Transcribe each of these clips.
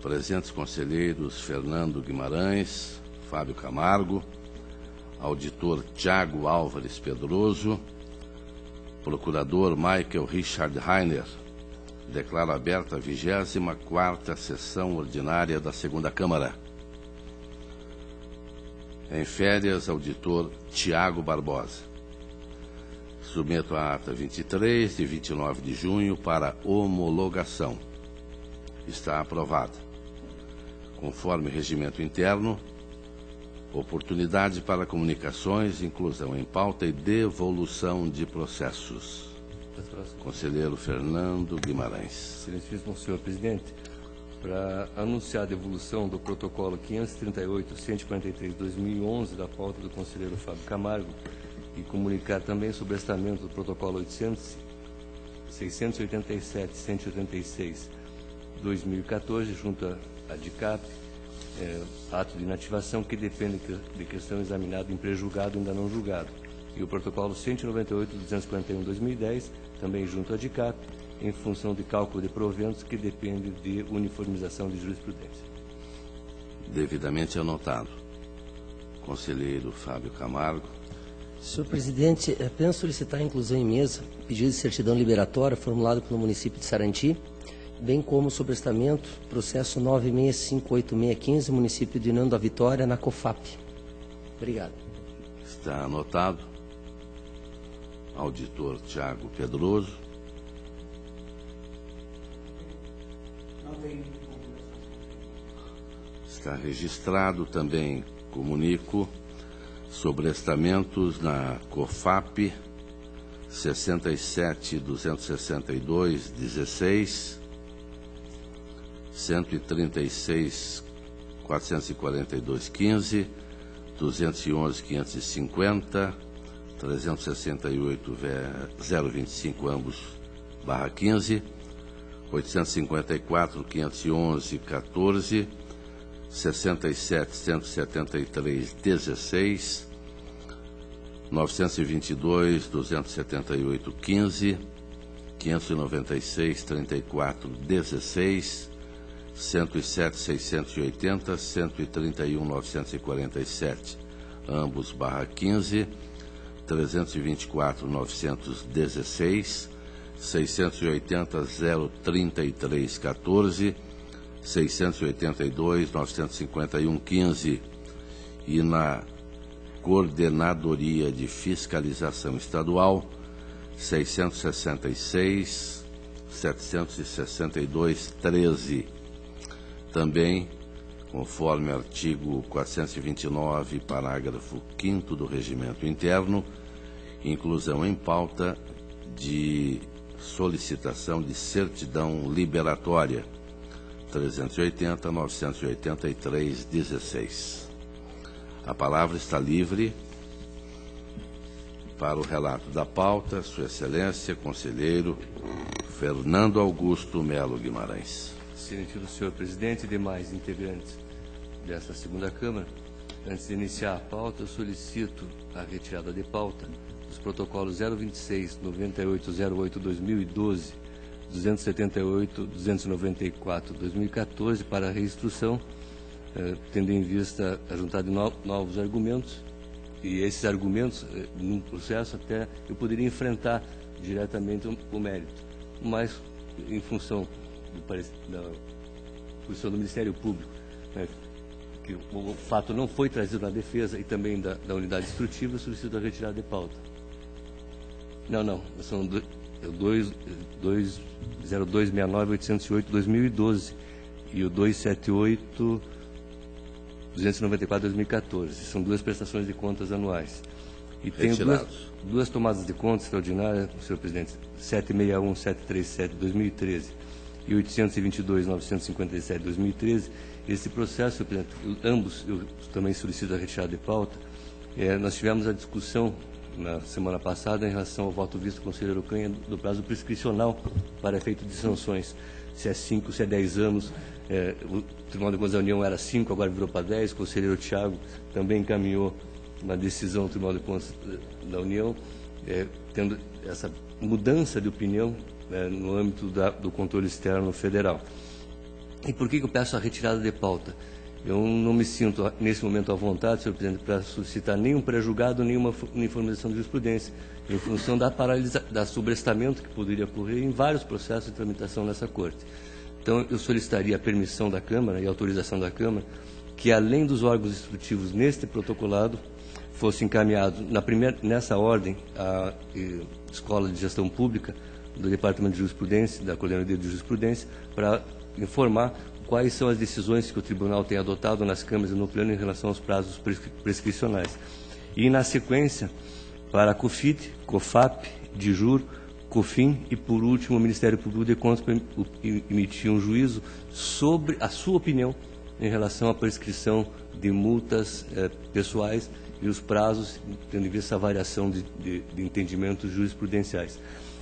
Presentes conselheiros Fernando Guimarães, Fábio Camargo, auditor Tiago Álvares Pedroso, procurador Michael Richard Heiner. Declaro aberta a 24ª sessão ordinária da Segunda Câmara. Em férias, auditor Tiago Barbosa. Submeto a ata 23 de 29 de junho para homologação. Está aprovada. Conforme o regimento interno, oportunidade para comunicações, inclusão em pauta e devolução de processos. Conselheiro Fernando Guimarães. Excelentíssimo senhor presidente, para anunciar a devolução do protocolo 538-143-2011 da pauta do conselheiro Fábio Camargo e comunicar também o sobrestamento do protocolo 687-186-2014 junto à DICAP, ato de inativação que depende de questão examinada em pré-julgado ainda não julgado, e o protocolo 198-241-2010, também junto à DICAP, em função de cálculo de proventos que depende de uniformização de jurisprudência. Devidamente anotado. Conselheiro Fábio Camargo. Senhor presidente, apenas solicitar a inclusão em mesa, pedido de certidão liberatória formulado pelo município de Sarandi, bem como o sobrestamento, processo 9658-615, município de União da Vitória, na COFAP. Obrigado. Está anotado. Auditor Tiago Pedroso. Está registrado também, comunico, sobrestamentos na COFAP 67.262.16, 136.442.15, 211.550, 368.025, ambos, barra 15, 854.511.14, 67.173.16, 922.278.15, 596.34.16, 107.680, 131.947, ambos, barra 15, 324.916, 680.033.14, 682.951.15 e na Coordenadoria de Fiscalização Estadual 666.762.13. Também, conforme artigo 429, parágrafo 5º do Regimento Interno, inclusão em pauta de solicitação de certidão liberatória 380.983.16. A palavra está livre para o relato da pauta, Sua Excelência, conselheiro Fernando Augusto Melo Guimarães. Excelentíssimo senhor presidente e demais integrantes desta segunda Câmara, antes de iniciar a pauta, eu solicito a retirada de pauta dos protocolos 026, 9808, 2012, 278, 294, 2014 para a reinstrução, tendo em vista a juntada de novos argumentos, e esses argumentos, num processo até eu poderia enfrentar diretamente o mérito, mas em função da posição do Ministério Público, né, que o fato não foi trazido na defesa e também da unidade instrutiva, eu solicito a retirada de pauta. Não, são 0269-808-2012 e o 278-294-2014. São duas prestações de contas anuais. E tem duas tomadas de contas extraordinárias, senhor presidente, 761-737-2013 e 822-957-2013. Esse processo, senhor presidente, ambos eu também solicito a retirada de pauta. Nós tivemos a discussão na semana passada em relação ao voto visto do conselheiro Canha do prazo prescricional para efeito de sanções, se é 5, se é 10 anos. O Tribunal de Contas da União era 5, agora virou para 10. O conselheiro Tiago também encaminhou uma decisão do Tribunal de Contas da União, tendo essa mudança de opinião no âmbito do controle externo federal. E por que eu peço a retirada de pauta? Eu não me sinto, nesse momento, à vontade, senhor presidente, para solicitar nenhum pré-julgado, nenhuma uniformização de jurisprudência, em função da sobrestamento que poderia ocorrer em vários processos de tramitação nessa Corte. Então, eu solicitaria a permissão da Câmara e a autorização da Câmara que, além dos órgãos instrutivos neste protocolado, fosse encaminhado, nessa ordem, a Escola de Gestão Pública do Departamento de Jurisprudência, da Coordenadoria de Jurisprudência, para informar quais são as decisões que o Tribunal tem adotado nas câmaras e no Pleno em relação aos prazos prescricionais. E, na sequência, para a COFIT, COFAP, DIJUR, COFIN e, por último, o Ministério Público de Contas para emitir um juízo sobre a sua opinião em relação à prescrição de multas pessoais e os prazos, tendo em vista a variação de entendimentos jurisprudenciais.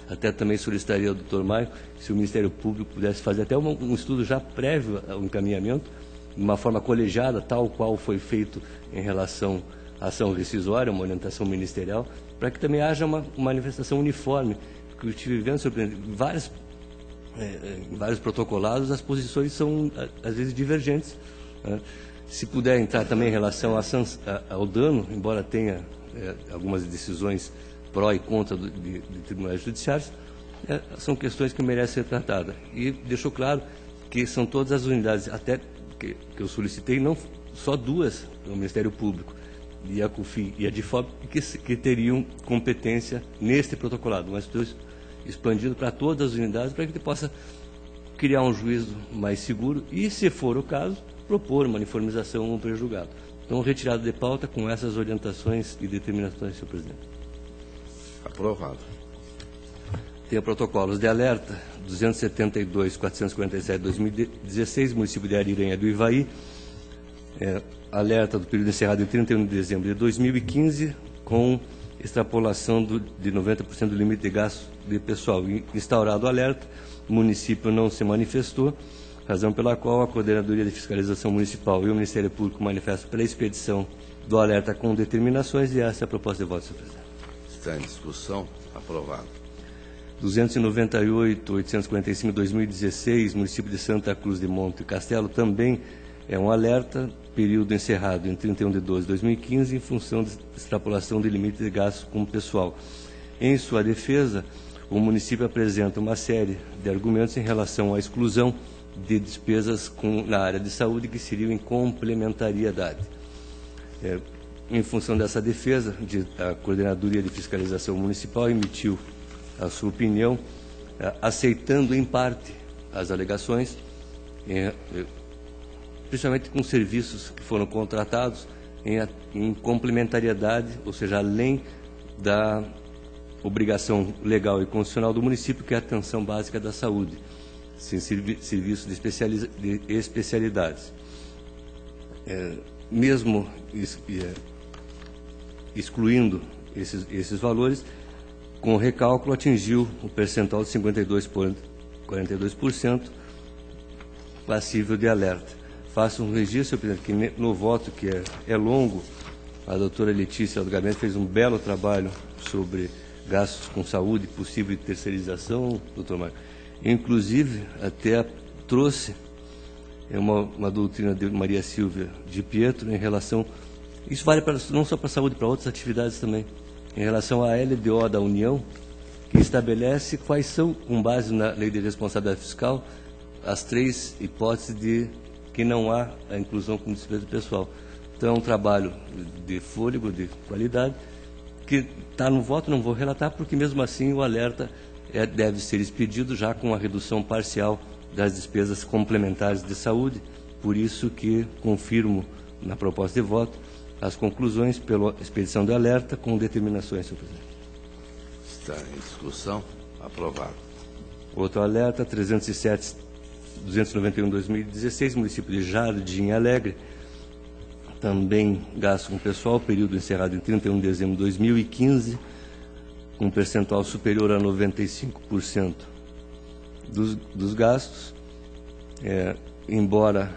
Até também solicitaria ao Dr. Maio se o Ministério Público pudesse fazer até um estudo já prévio ao encaminhamento, de uma forma colegiada, tal qual foi feito em relação à ação rescisória, uma orientação ministerial, para que também haja uma manifestação uniforme, que eu estive vendo, em vários protocolados, as posições são, às vezes, divergentes, né? Se puder entrar também em relação ao dano, embora tenha algumas decisões pró e contra de tribunais judiciários, são questões que merecem ser tratadas. E deixou claro que são todas as unidades, até que eu solicitei, não só duas, o Ministério Público, e a CUFI e a DIFOB, que teriam competência neste protocolado, mas estou expandindo para todas as unidades para que ele possa criar um juízo mais seguro e, se for o caso, propor uma uniformização ou um pré-julgado. Então, retirado de pauta com essas orientações e determinações, senhor presidente. Aprovado. Tem protocolos de alerta 272.447/2016, município de Ariranha do Ivaí, alerta do período encerrado em 31 de dezembro de 2015, com extrapolação de 90% do limite de gasto de pessoal. Instaurado o alerta, o município não se manifestou, razão pela qual a Coordenadoria de Fiscalização Municipal e o Ministério Público manifestam pela expedição do alerta com determinações, e essa é a proposta de voto, senhor presidente. Está em discussão. Aprovado. 298.845/2016, município de Santa Cruz de Monte Castelo, também é um alerta, período encerrado em 31 de 12 de 2015, em função de extrapolação de limite de gasto com o pessoal. Em sua defesa, o município apresenta uma série de argumentos em relação à exclusão de despesas na área de saúde que seriam em complementariedade. Em função dessa defesa, a Coordenadoria de Fiscalização Municipal emitiu a sua opinião, aceitando em parte as alegações, principalmente com serviços que foram contratados em complementariedade, ou seja, além da obrigação legal e constitucional do município, que é a atenção básica da saúde, serviços de especialidades. Mesmo excluindo esses valores, com o recálculo atingiu o percentual de 52,42% passível de alerta. Faço um registro, senhor presidente, que no voto, que é longo, a doutora Letícia do Gabinete fez um belo trabalho sobre gastos com saúde, possível de terceirização, doutor Marco. Inclusive, até trouxe uma doutrina de Maria Silvia de Pietro em relação... Isso vale não só para a saúde, para outras atividades também. Em relação à LDO da União, que estabelece quais são, com base na Lei de Responsabilidade Fiscal, as três hipóteses de que não há a inclusão como despesa pessoal. Então, é um trabalho de fôlego, de qualidade, que está no voto, não vou relatar, porque mesmo assim o alerta deve ser expedido já com a redução parcial das despesas complementares de saúde. Por isso que confirmo na proposta de voto as conclusões pela expedição do alerta com determinações, senhor presidente. Está em discussão. Aprovado. Outro alerta, 307.291/2016, município de Jardim Alegre, também gasto com pessoal, período encerrado em 31 de dezembro de 2015, com um percentual superior a 95% dos gastos, embora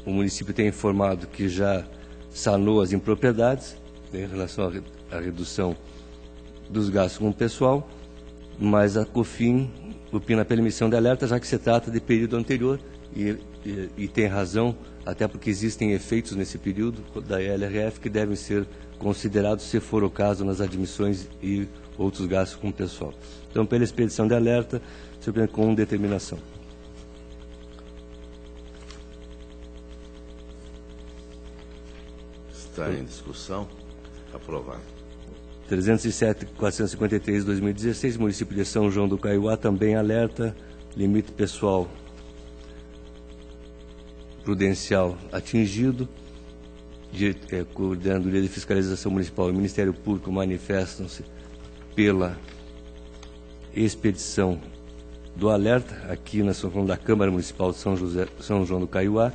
o município tenha informado que já sanou as impropriedades em relação à redução dos gastos com o pessoal, mas a COFIN opina pela emissão de alerta, já que se trata de período anterior e tem razão, até porque existem efeitos nesse período da LRF que devem ser considerados, se for o caso, nas admissões e outros gastos com o pessoal. Então, pela expedição de alerta, senhor presidente, com determinação. Está em discussão. Aprovado. 307.453/2016, município de São João do Caiuá, também alerta, limite pessoal prudencial atingido, Coordenadoria de Fiscalização Municipal e Ministério Público manifestam-se pela expedição do alerta. Aqui nós estamos falando da Câmara Municipal de São João do Caiuá,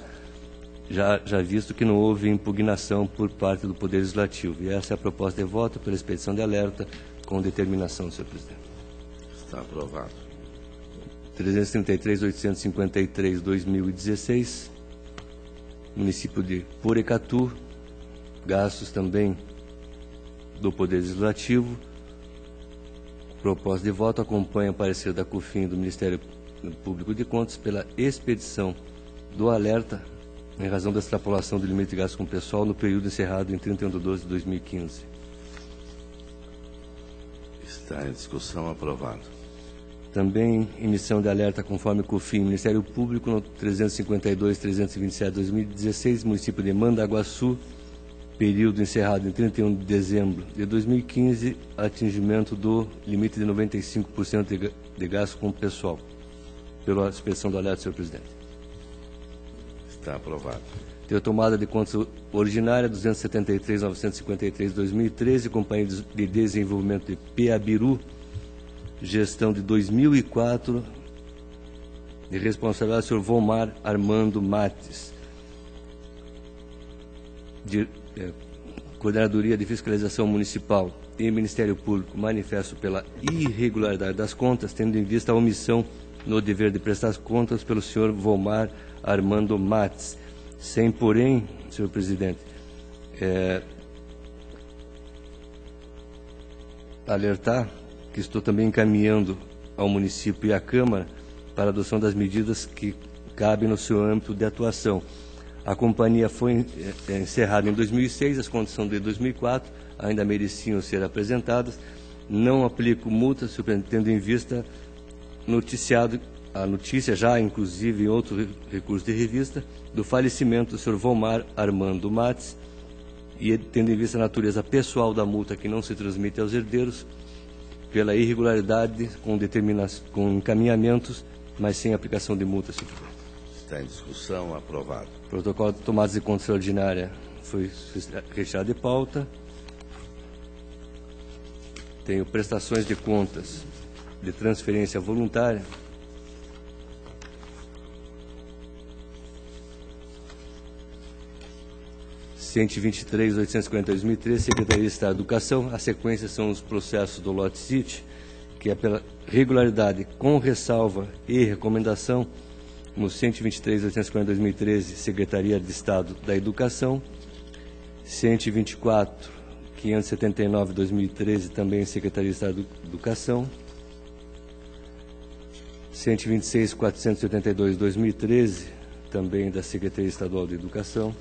já visto que não houve impugnação por parte do Poder Legislativo. E essa é a proposta de voto pela expedição de alerta com determinação, senhor presidente. Está aprovado. 333.853/2016, município de Porecatu, gastos também do Poder Legislativo. Proposta de voto acompanha o parecer da COFIN do Ministério Público de Contas pela expedição do alerta em razão da extrapolação do limite de gasto com o pessoal no período encerrado em 31/12/2015. Está em discussão. Aprovado. Também emissão de alerta conforme COFIN, Ministério Público, no 352.327/2016, município de Mandaguaçu, período encerrado em 31 de dezembro de 2015, atingimento do limite de 95% de gasto com o pessoal. Pela expedição do alerta, senhor presidente. Está aprovado. Tem a tomada de contas ordinária 273.953/2013, Companhia de Desenvolvimento de Piabiru, gestão de 2004, de responsabilidade do senhor Vomar Armando Mates. Coordenadoria de Fiscalização Municipal e Ministério Público manifesto pela irregularidade das contas, tendo em vista a omissão no dever de prestar as contas pelo senhor Vomar Armando Mates, sem, porém, senhor presidente, alertar que estou também encaminhando ao município e à Câmara para a adoção das medidas que cabem no seu âmbito de atuação. A companhia foi encerrada em 2006, as contas são de 2004, ainda mereciam ser apresentadas. Não aplico multa, tendo em vista a notícia, já inclusive em outro recurso de revista, do falecimento do senhor Vomar Armando Mates, e tendo em vista a natureza pessoal da multa que não se transmite aos herdeiros, pela irregularidade com encaminhamentos, mas sem aplicação de multa, senhor presidente. Está em discussão. Aprovado. Protocolo de tomadas de conta extraordinária foi retirado de pauta. Tenho prestações de contas de transferência voluntária. Ciente 23.850/2013, Secretaria de Estado de Educação. A sequência são os processos do Lote City, que é pela regularidade com ressalva e recomendação, no 123.850/2013, Secretaria de Estado da Educação. 124.579/2013, também Secretaria de Estado da Educação. 126.482/2013, também da Secretaria Estadual de Educação.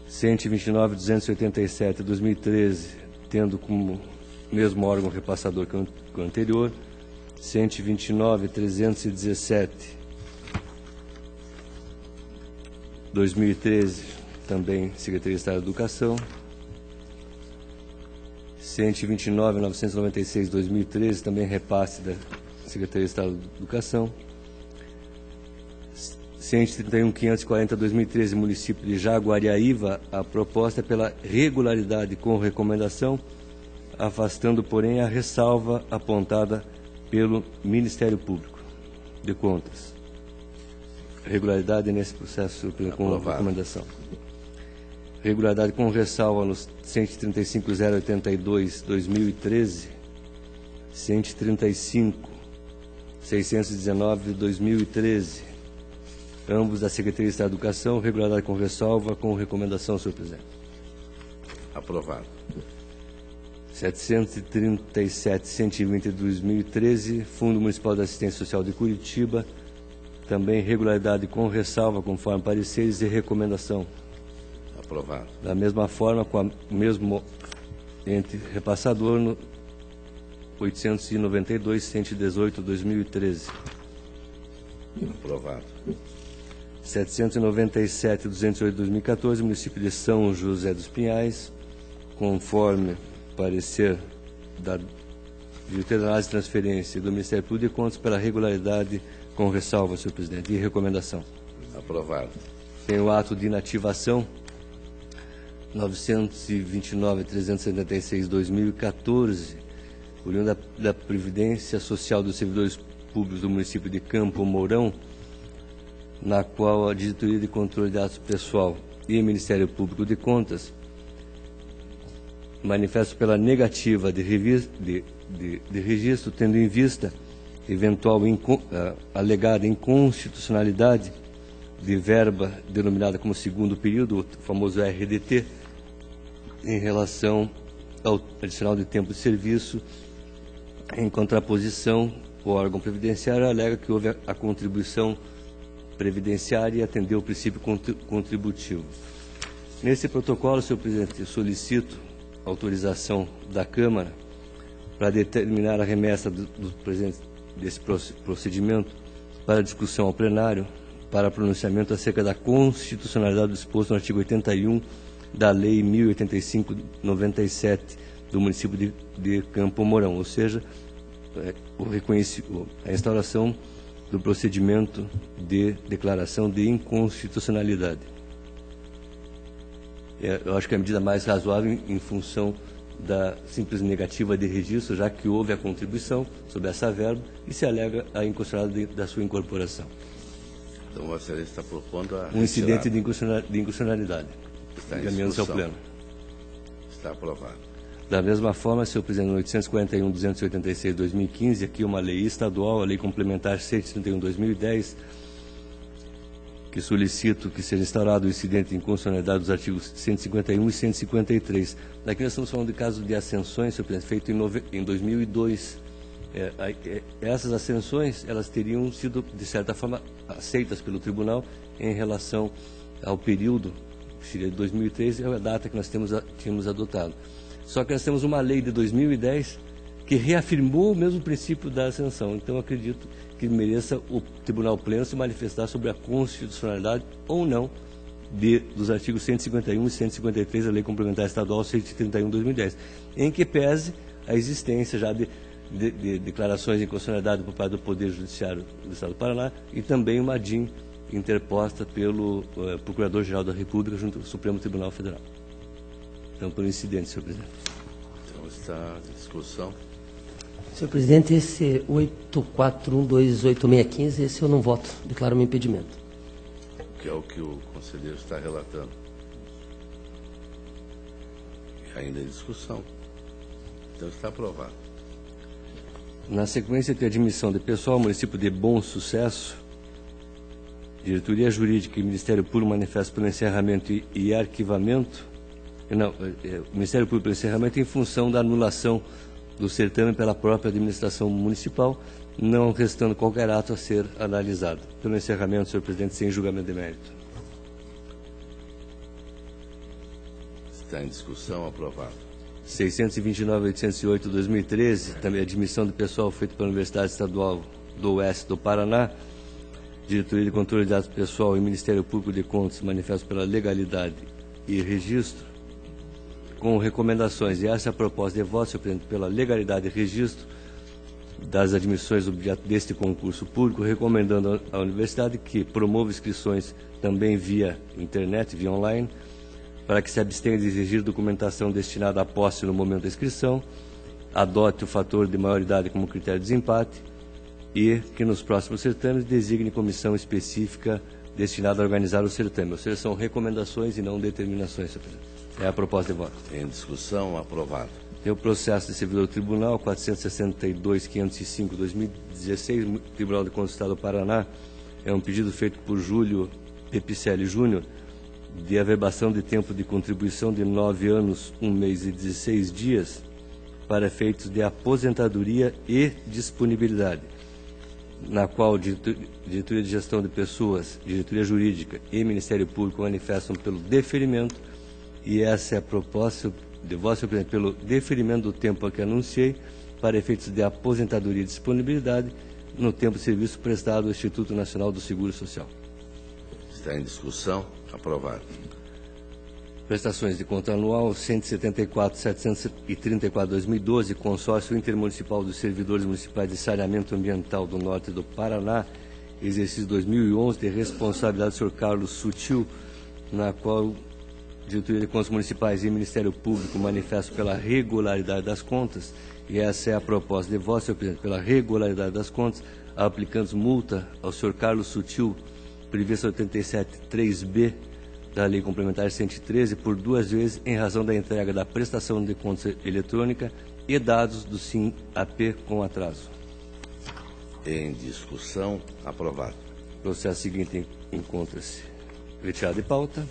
129.287/2013, tendo como mesmo órgão repassador que o anterior. 129.317/2013, também Secretaria de Estado da Educação. 129.996/2013, também repasse da Secretaria de Estado da Educação. 131.540/2013, município de Jaguariaíva, a proposta é pela regularidade com recomendação, afastando, porém, a ressalva apontada pelo Ministério Público de Contas. Regularidade nesse processo com recomendação. Regularidade com ressalva nos 135.082/2013, 135.619/2013, ambos da Secretaria de Estado da Educação. Regularidade com ressalva com recomendação, senhor presidente. Aprovado. 737.120/2013, Fundo Municipal de Assistência Social de Curitiba, Também regularidade com ressalva, conforme pareceres e recomendação. Aprovado. Da mesma forma, com o mesmo ente repassador no 892-118-2013. Aprovado. 797-208-2014, município de São José dos Pinhais, conforme parecer da Diretoria de Análise e Transferência do Ministério Público de Contas pela regularidade com ressalva, senhor presidente, e recomendação. Aprovado. Tem o ato de inativação 929-376-2014, oriundo da Previdência Social dos Servidores Públicos do município de Campo Mourão, na qual a Diretoria de Controle de Atos Pessoal e o Ministério Público de Contas manifestam pela negativa de registro, tendo em vista eventual alegada inconstitucionalidade de verba denominada como segundo período, o famoso RDT, em relação ao adicional de tempo de serviço. Em contraposição, o órgão previdenciário alega que houve a contribuição previdenciária e atendeu o princípio contributivo. Nesse protocolo, senhor presidente, eu solicito autorização da Câmara para determinar a remessa desse procedimento para discussão ao plenário, para pronunciamento acerca da constitucionalidade do disposto no artigo 81 da Lei 1085/97 do município de Campo Mourão, ou seja, a instauração do procedimento de declaração de inconstitucionalidade. Eu acho que é a medida mais razoável em função da simples negativa de registro, já que houve a contribuição sobre essa verba e se alega a inconstitucionalidade da sua incorporação. Então, Vossa Excelência está propondo a um incidente de inconstitucionalidade. Está em encaminhando-se ao discussão. pleno. Está aprovado. Da mesma forma, senhor presidente, no 841-286-2015, aqui uma lei estadual, a Lei Complementar 631-2010, que solicito que seja instaurado o incidente de inconstitucionalidade dos artigos 151 e 153. Daqui nós estamos falando de caso de ascensões, senhor presidente, feito em 2002. Essas ascensões, elas teriam sido, de certa forma, aceitas pelo tribunal em relação ao período, que seria de 2003, é a data que nós tínhamos adotado. Só que nós temos uma lei de 2010 que reafirmou o mesmo princípio da ascensão. Então, acredito que mereça o Tribunal Pleno se manifestar sobre a constitucionalidade ou não dos artigos 151 e 153 da Lei Complementar Estadual 631/2010, em que pese a existência já de declarações de inconstitucionalidade por parte do Poder Judiciário do Estado do Paraná e também uma DIN interposta pelo Procurador-Geral da República junto ao Supremo Tribunal Federal. Então, por incidente, senhor presidente. Então, está em discussão. Senhor presidente, esse 841-28615, esse eu não voto, declaro meu impedimento. Que é o que o conselheiro está relatando. E ainda em discussão. Então, está aprovado. Na sequência, tem a admissão de pessoal ao município de Bom Sucesso, Diretoria Jurídica e Ministério Público manifesta pelo encerramento e arquivamento. Não, o Ministério Público pelo encerramento em função da anulação do certame pela própria administração municipal, não restando qualquer ato a ser analisado. Pelo encerramento, senhor presidente, sem julgamento de mérito. Está em discussão, aprovado. 629.808/2013, também admissão de pessoal feito pela Universidade Estadual do Oeste do Paraná, Diretoria de Controle de Dados Pessoal e Ministério Público de Contas manifestam pela legalidade e registro, com recomendações, e essa é a proposta de voto, senhor presidente, pela legalidade e registro das admissões objeto deste concurso público, recomendando à universidade que promova inscrições também via internet, via online, para que se abstenha de exigir documentação destinada à posse no momento da inscrição, adote o fator de maioridade como critério de desempate e que nos próximos certames designe comissão específica destinada a organizar o certame. Ou seja, são recomendações e não determinações, senhor presidente. É a proposta de voto. Em discussão, aprovado. Tem o processo de servidor do Tribunal 462.505/2016, Tribunal de Contas do Estado do Paraná. É um pedido feito por Júlio Epicelli Júnior, de averbação de tempo de contribuição de 9 anos, 1 mês e 16 dias, para efeitos de aposentadoria e disponibilidade. na qual Diretoria de Gestão de Pessoas, Diretoria Jurídica e Ministério Público manifestam pelo deferimento, e essa é a proposta de Vossa Presidente, pelo deferimento do tempo a que anunciei, para efeitos de aposentadoria e disponibilidade no tempo de serviço prestado ao Instituto Nacional do Seguro Social. Está em discussão. Aprovado. Prestações de conta anual 174.734/2012, Consórcio Intermunicipal dos Servidores Municipais de Saneamento Ambiental do Norte do Paraná, exercício 2011, de responsabilidade do Sr. Carlos Sutil, na qual Diretoria de Contas Municipais e Ministério Público manifestam pela regularidade das contas, e essa é a proposta de Vossa Presidente, pela regularidade das contas, aplicando multa ao Sr. Carlos Sutil, prevista 87.3b da Lei Complementar 113, por 2 vezes em razão da entrega da prestação de contas eletrônica e dados do SIM-AP com atraso. Em discussão. Aprovado. O processo seguinte encontra-se retirado de pauta.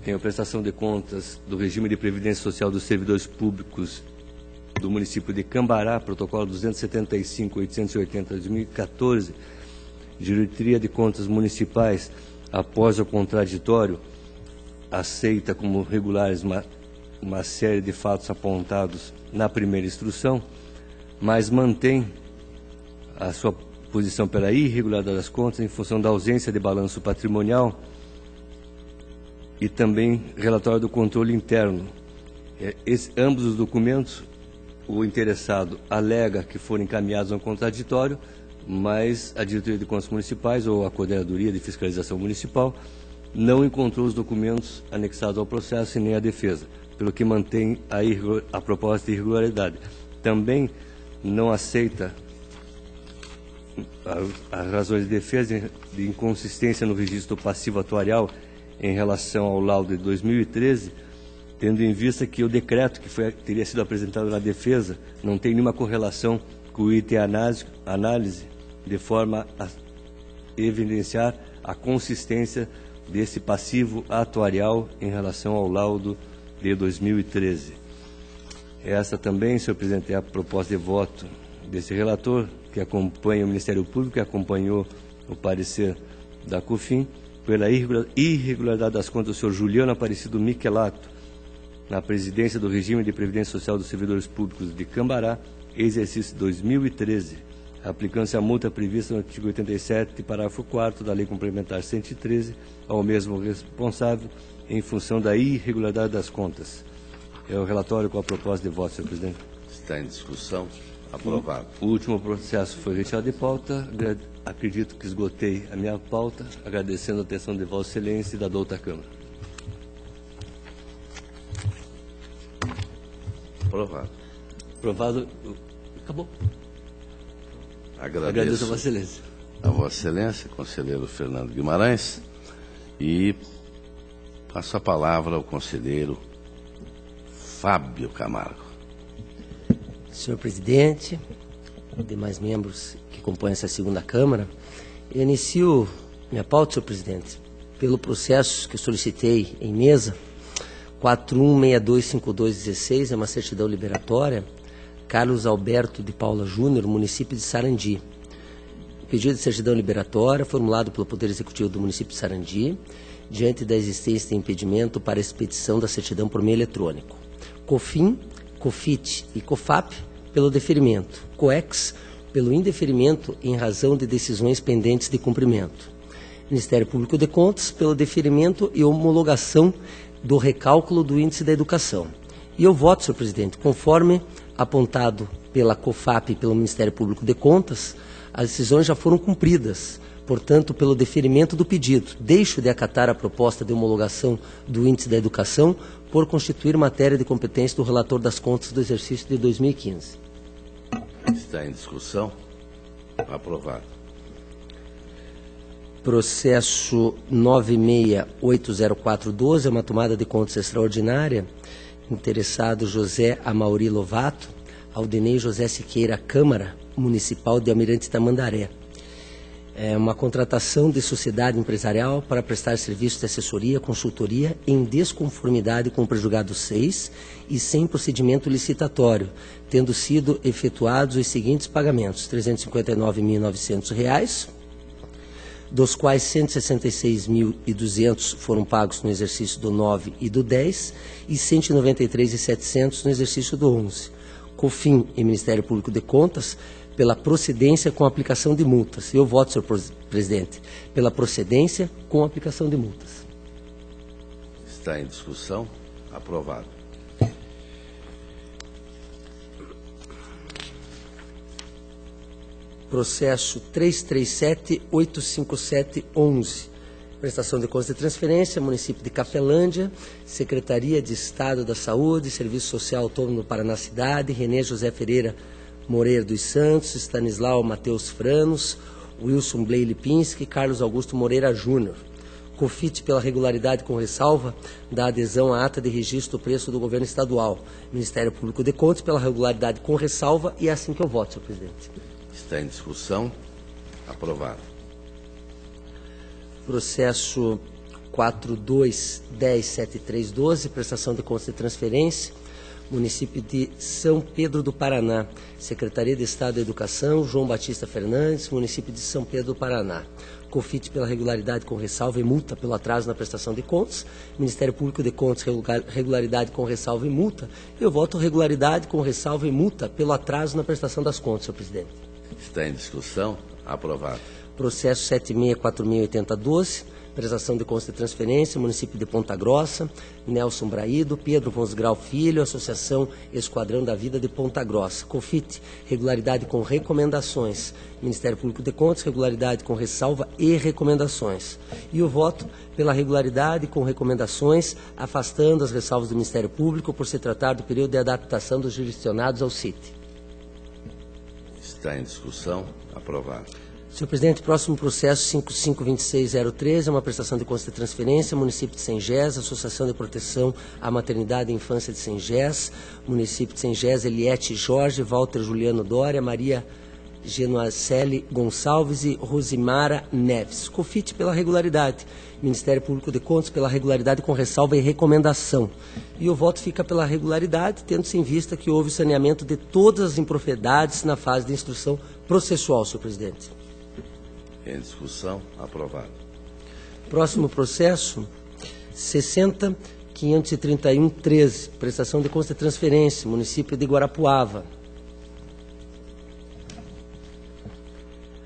Tem a prestação de contas do regime de previdência social dos servidores públicos do município de Cambará, protocolo 275.880/2014, Diretoria de Contas Municipais, após o contraditório, aceita como regulares uma série de fatos apontados na primeira instrução, mas mantém a sua posição pela irregularidade das contas em função da ausência de balanço patrimonial e também relatório do controle interno. Ambos os documentos, o interessado alega que foram encaminhados ao contraditório, mas a Diretoria de Contas Municipais ou a Coordenadoria de Fiscalização Municipal não encontrou os documentos anexados ao processo e nem a defesa, pelo que mantém a proposta de irregularidade. Também não aceita as razões de defesa de inconsistência no registro passivo atuarial em relação ao laudo de 2013, tendo em vista que o decreto que teria sido apresentado na defesa não tem nenhuma correlação com o item análise, de forma a evidenciar a consistência desse passivo atuarial em relação ao laudo de 2013. Essa também, senhor presidente, é a proposta de voto desse relator, que acompanha o Ministério Público, que acompanhou o parecer da COFIN, pela irregularidade das contas do senhor Juliano Aparecido Michelato, na presidência do regime de previdência social dos servidores públicos de Cambará, exercício 2013, aplicando-se a multa prevista no artigo 87, parágrafo 4º da Lei Complementar 113, ao mesmo responsável, em função da irregularidade das contas. É o relatório com a proposta de voto, senhor presidente. Está em discussão. Aprovado. O último processo foi retirado de pauta. Acredito que esgotei a minha pauta, agradecendo a atenção de Vossa Excelência e da douta Câmara. Aprovado. Aprovado. Acabou. Agradeço a Vossa Excelência. A Vossa Excelência, conselheiro Fernando Guimarães, e passo a palavra ao conselheiro Fábio Camargo. Senhor presidente, demais membros que compõem essa segunda Câmara, eu inicio minha pauta, senhor presidente, pelo processo que eu solicitei em mesa, 41625216, é uma certidão liberatória, Carlos Alberto de Paula Júnior, município de Sarandi. O pedido de certidão liberatória, formulado pelo Poder Executivo do município de Sarandi, diante da existência de impedimento para a expedição da certidão por meio eletrônico. COFIN, COFIT e COFAP pelo deferimento, COEX pelo indeferimento em razão de decisões pendentes de cumprimento, Ministério Público de Contas pelo deferimento e homologação do recálculo do índice da educação. E eu voto, senhor presidente, conforme apontado pela COFAP e pelo Ministério Público de Contas, as decisões já foram cumpridas. Portanto, pelo deferimento do pedido, deixo de acatar a proposta de homologação do índice da educação por constituir matéria de competência do relator das contas do exercício de 2015. Está em discussão. Aprovado. Processo 968042, é uma tomada de contas extraordinária. Interessado José Amauri Lovato, Aldenei José Siqueira Câmara, Municipal de Almirante Tamandaré. uma contratação de sociedade empresarial para prestar serviços de assessoria, consultoria em desconformidade com o prejugado 6 e sem procedimento licitatório, tendo sido efetuados os seguintes pagamentos: R$ 359.900, dos quais R$ 166.200 foram pagos no exercício do 9 e do 10 e R$ 193.700 no exercício do 11. COFIN e Ministério Público de Contas, pela procedência com aplicação de multas. Eu voto, senhor presidente, pela procedência com aplicação de multas. Está em discussão. Aprovado. Processo 337-857-11. Prestação de contas de transferência, município de Capelândia, Secretaria de Estado da Saúde, Serviço Social Autônomo do Paraná Cidade, Renê José Ferreira Moreira dos Santos, Stanislau Matheus Franos, Wilson Bley Lipinski, Carlos Augusto Moreira Júnior. COFIT pela regularidade com ressalva da adesão à ata de registro do preço do governo estadual. Ministério Público de Contas pela regularidade com ressalva, e é assim que eu voto, senhor presidente. Está em discussão. Aprovado. Processo 42107312, prestação de contas de transferência, município de São Pedro do Paraná, Secretaria de Estado da Educação, João Batista Fernandes, município de São Pedro do Paraná. COFIT pela regularidade com ressalva e multa pelo atraso na prestação de contas. Ministério Público de Contas, regularidade com ressalva e multa. Eu voto regularidade com ressalva e multa pelo atraso na prestação das contas, senhor presidente. Está em discussão. Aprovado. Processo 76468012, prestação de contas de transferência, município de Ponta Grossa, Nelson Braído, Pedro Vonsgrau Filho, Associação Esquadrão da Vida de Ponta Grossa. COFIT, regularidade com recomendações. Ministério Público de Contas, regularidade com ressalva e recomendações. E o voto pela regularidade com recomendações, afastando as ressalvas do Ministério Público por se tratar do período de adaptação dos jurisdicionados ao CIT. Está em discussão. Aprovado. Senhor presidente, próximo processo 552603 é uma prestação de contas de transferência, município de Sengés, Associação de Proteção à Maternidade e Infância de Sengés, município de Sengés, Eliette Jorge, Walter Juliano Dória, Maria Genoaceli Gonçalves e Rosimara Neves. COFIT pela regularidade, Ministério Público de Contas pela regularidade com ressalva e recomendação. E o voto fica pela regularidade, tendo-se em vista que houve saneamento de todas as impropriedades na fase de instrução processual, senhor presidente. Em discussão. Aprovado. Próximo processo, 60.531.13, prestação de contas de transferência, município de Guarapuava.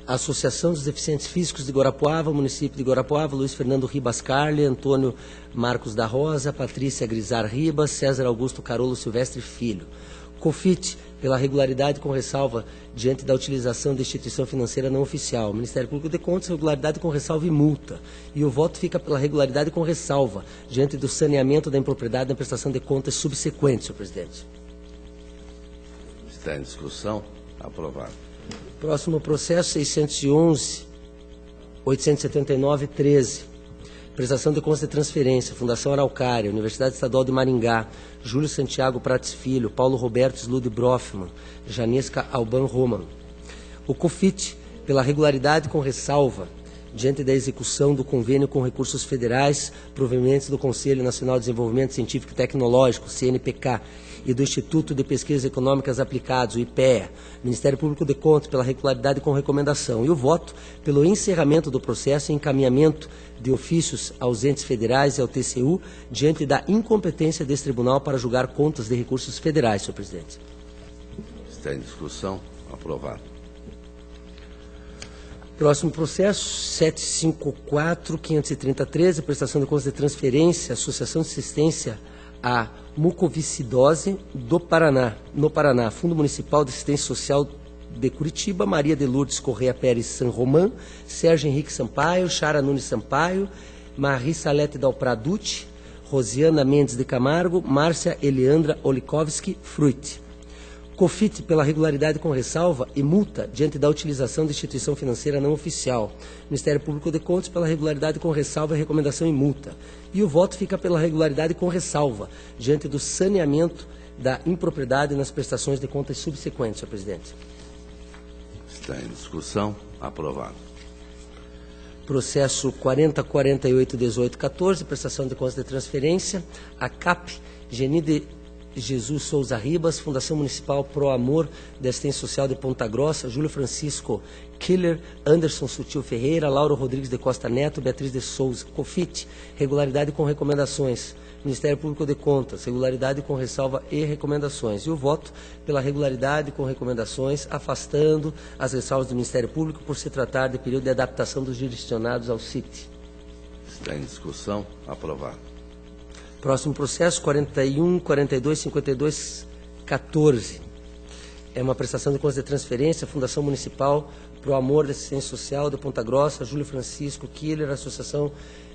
Associação dos Deficientes Físicos de Guarapuava, município de Guarapuava, Luiz Fernando Ribas Carli, Antônio Marcos da Rosa, Patrícia Grisar Ribas, César Augusto Carolo Silvestre Filho. COFIT, pela regularidade com ressalva diante da utilização de instituição financeira não oficial. Ministério Público de Contas, regularidade com ressalva e multa. E o voto fica pela regularidade com ressalva diante do saneamento da impropriedade na prestação de contas subsequente, senhor presidente. Está em discussão. Aprovado. Próximo processo, 611.879.13. Prestação de contas de transferência, Fundação Araucária, Universidade Estadual de Maringá, Júlio Santiago Prates Filho, Paulo Roberto Slude Brofman, Janesca Alban Roman. O COFIT, pela regularidade com ressalva, diante da execução do convênio com recursos federais provenientes do Conselho Nacional de Desenvolvimento Científico e Tecnológico, CNPq, e do Instituto de Pesquisas Econômicas Aplicadas, o IPEA, Ministério Público de Contas, pela regularidade com recomendação. E o voto pelo encerramento do processo e encaminhamento de ofícios aos entes federais e ao TCU, diante da incompetência desse tribunal para julgar contas de recursos federais, senhor presidente. Está em discussão. Aprovado. Próximo processo, 754.530.13, prestação de contas de transferência, Associação de Assistência à Mucoviscidose do Paraná, no Paraná, Fundo Municipal de Assistência Social de Curitiba, Maria de Lourdes Correia Pérez San Román, Sérgio Henrique Sampaio, Chara Nunes Sampaio, Marie Salete Dalpraducci, Rosiana Mendes de Camargo, Márcia Eliandra Olikovski Fruit. COFIT pela regularidade com ressalva e multa diante da utilização de instituição financeira não oficial. Ministério Público de Contas pela regularidade com ressalva e recomendação e multa. E o voto fica pela regularidade com ressalva diante do saneamento da impropriedade nas prestações de contas subsequentes, senhor presidente. Está em discussão. Aprovado. Processo 40481814, prestação de contas de transferência, a CAP, Geni de Jesus Souza Ribas, Fundação Municipal Pro Amor de Assistência Social de Ponta Grossa, Júlio Francisco Killer, Anderson Sutil Ferreira, Lauro Rodrigues de Costa Neto, Beatriz de Souza, COFIT, regularidade com recomendações, Ministério Público de Contas, regularidade com ressalva e recomendações. E o voto pela regularidade com recomendações, afastando as ressalvas do Ministério Público por se tratar de período de adaptação dos jurisdicionados ao CIT. Está em discussão. Aprovado. Próximo processo, 41.42.52.14. É uma prestação de contas de transferência, Fundação Municipal Pro Amor de Assistência Social de Ponta Grossa, Júlio Francisco Killer, Associação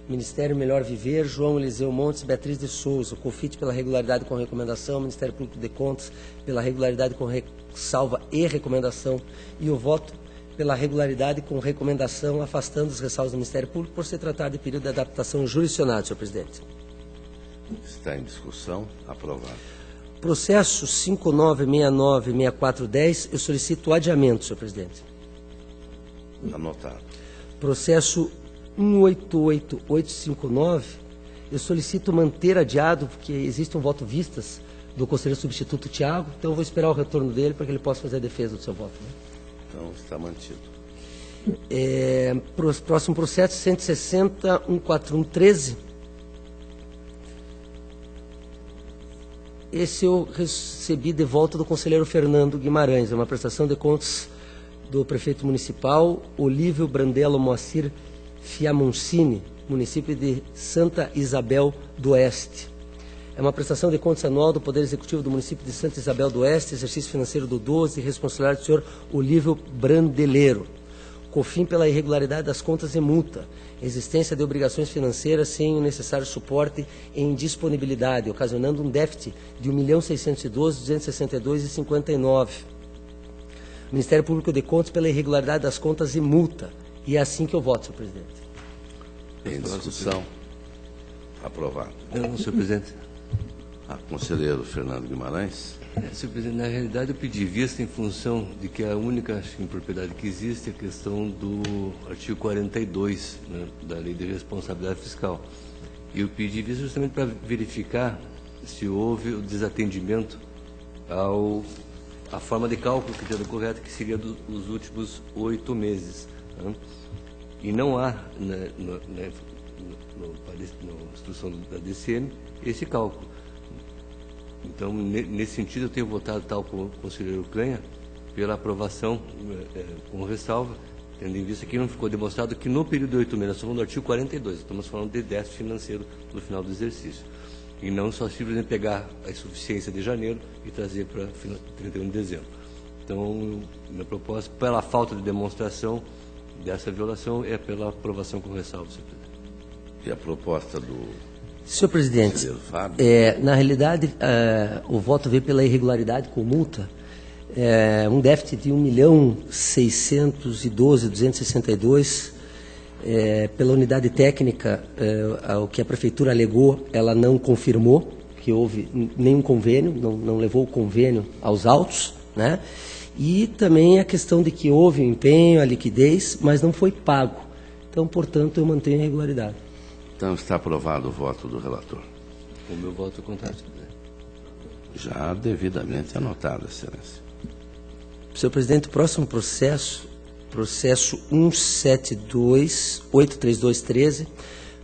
Ministério Melhor Viver, João Eliseu Montes, Beatriz de Souza, COFIT pela regularidade com recomendação, Ministério Público de Contas pela regularidade com ressalva e recomendação, e o voto pela regularidade com recomendação, afastando os ressalvas do Ministério Público por se tratar de período de adaptação jurisdicionado, senhor presidente. Está em discussão. Aprovado. Processo 59696410, eu solicito o adiamento, senhor presidente. Anotado. Processo 188859, eu solicito manter adiado, porque existe um voto vistas do conselheiro substituto Tiago, então eu vou esperar o retorno dele para que ele possa fazer a defesa do seu voto. Né? Então, está mantido. Próximo processo, 160.14113. Esse eu recebi de volta do conselheiro Fernando Guimarães, é uma prestação de contas do prefeito municipal, Olívio Brandello Moacir Fiamoncini, município de Santa Isabel do Oeste. É uma prestação de contas anual do Poder Executivo do município de Santa Isabel do Oeste, exercício financeiro do 12, responsabilidade do senhor Olívio Brandeleiro. COFIN pela irregularidade das contas e multa, existência de obrigações financeiras sem o necessário suporte e indisponibilidade, ocasionando um déficit de R$ 1.612.262,59. Ministério Público de Contas pela irregularidade das contas e multa. E é assim que eu voto, senhor presidente. Em discussão. Aprovado. Não, senhor presidente. Conselheiro Fernando Guimarães. Senhor presidente, na realidade eu pedi vista em função de que a única impropriedade que existe é a questão do artigo 42, né, da Lei de Responsabilidade Fiscal. E eu pedi vista justamente para verificar se houve o desatendimento à forma de cálculo que era correta, que seria dos últimos 8 meses. Né? E não há, na instrução da DCM, esse cálculo. Então, nesse sentido, eu tenho votado, tal como o conselheiro Canha, pela aprovação com ressalva, tendo em vista que não ficou demonstrado que no período de 8 meses, nós estamos falando do artigo 42, estamos falando de déficit financeiro no final do exercício. E não só simplesmente pegar a insuficiência de janeiro e trazer para 31 de dezembro. Então, minha proposta, pela falta de demonstração dessa violação, é pela aprovação com ressalva, senhor presidente. E a proposta do senhor presidente, na realidade, o voto veio pela irregularidade com multa, um déficit de R$ 1.612.262, pela unidade técnica, o que a prefeitura alegou, ela não confirmou que houve nenhum convênio, não levou o convênio aos autos, né? E também a questão de que houve o empenho, a liquidez, mas não foi pago. Então, portanto, eu mantenho a irregularidade. Então, está aprovado o voto do relator. O meu voto é contrário, senhor presidente. Já devidamente anotado, excelência. Senhor presidente, o próximo processo 172.83213,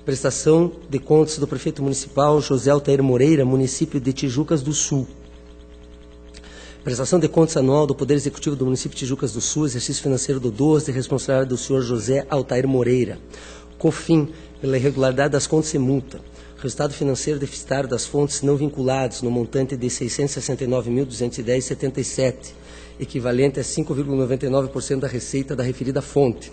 prestação de contas do prefeito municipal José Altair Moreira, município de Tijucas do Sul. Prestação de contas anual do Poder Executivo do município de Tijucas do Sul, exercício financeiro do 12, de responsabilidade do senhor José Altair Moreira. COFIN, pela irregularidade das contas e multa. Resultado financeiro deficitário das fontes não vinculadas no montante de R$ 669.210,77, equivalente a 5,99% da receita da referida fonte.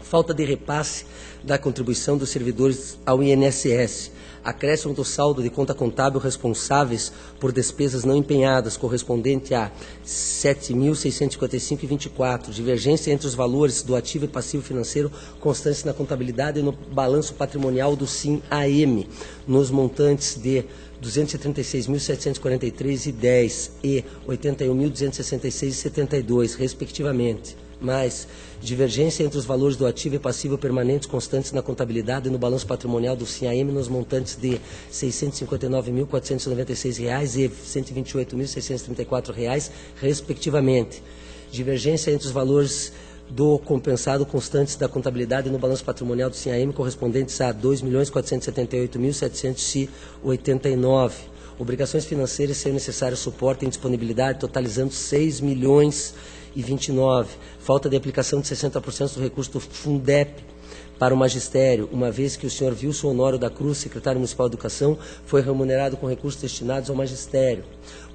Falta de repasse da contribuição dos servidores ao INSS. Acréscimo do saldo de conta contábil responsáveis por despesas não empenhadas, correspondente a R$ 7.655,24. Divergência entre os valores do ativo e passivo financeiro constantes na contabilidade e no balanço patrimonial do SIM-AM, nos montantes de R$ 236.743,10 e R$ 81.266,72, respectivamente. mais divergência entre os valores do ativo e passivo permanentes constantes na contabilidade e no balanço patrimonial do SINAEM nos montantes de R$ 659.496 e R$ 128.634, respectivamente. Divergência entre os valores do compensado constantes da contabilidade no balanço patrimonial do SINAEM correspondentes a R$ 2.478.789. Obrigações financeiras sem o necessário suporte em disponibilidade, totalizando R$ 6.029. Falta de aplicação de 60% do recurso do Fundep para o magistério, uma vez que o senhor Wilson Honório da Cruz, secretário municipal de Educação, foi remunerado com recursos destinados ao magistério.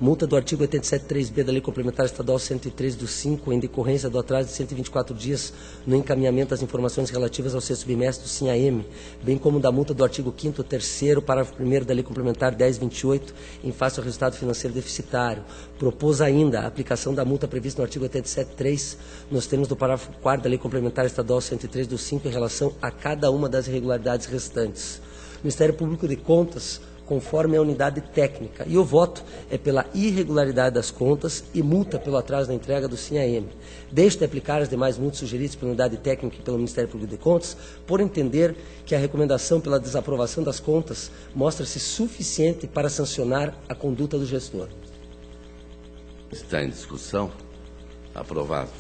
Multa do artigo 87.3b da Lei Complementar Estadual 103/5, em decorrência do atraso de 124 dias no encaminhamento das informações relativas ao sexto bimestre do SINAEM, bem como da multa do artigo 5º, 3º, parágrafo 1º da Lei Complementar 1028, em face ao resultado financeiro deficitário. Propôs ainda a aplicação da multa prevista no artigo 87.3, nos termos do parágrafo 4º da Lei Complementar Estadual 103/5, em relação a cada uma das irregularidades restantes. O Ministério Público de Contas, conforme a unidade técnica, e o voto é pela irregularidade das contas e multa pelo atraso na entrega do SINAEM. Deixe de aplicar as demais multas sugeridas pela unidade técnica e pelo Ministério Público de Contas, por entender que a recomendação pela desaprovação das contas mostra-se suficiente para sancionar a conduta do gestor. Está em discussão? Aprovado.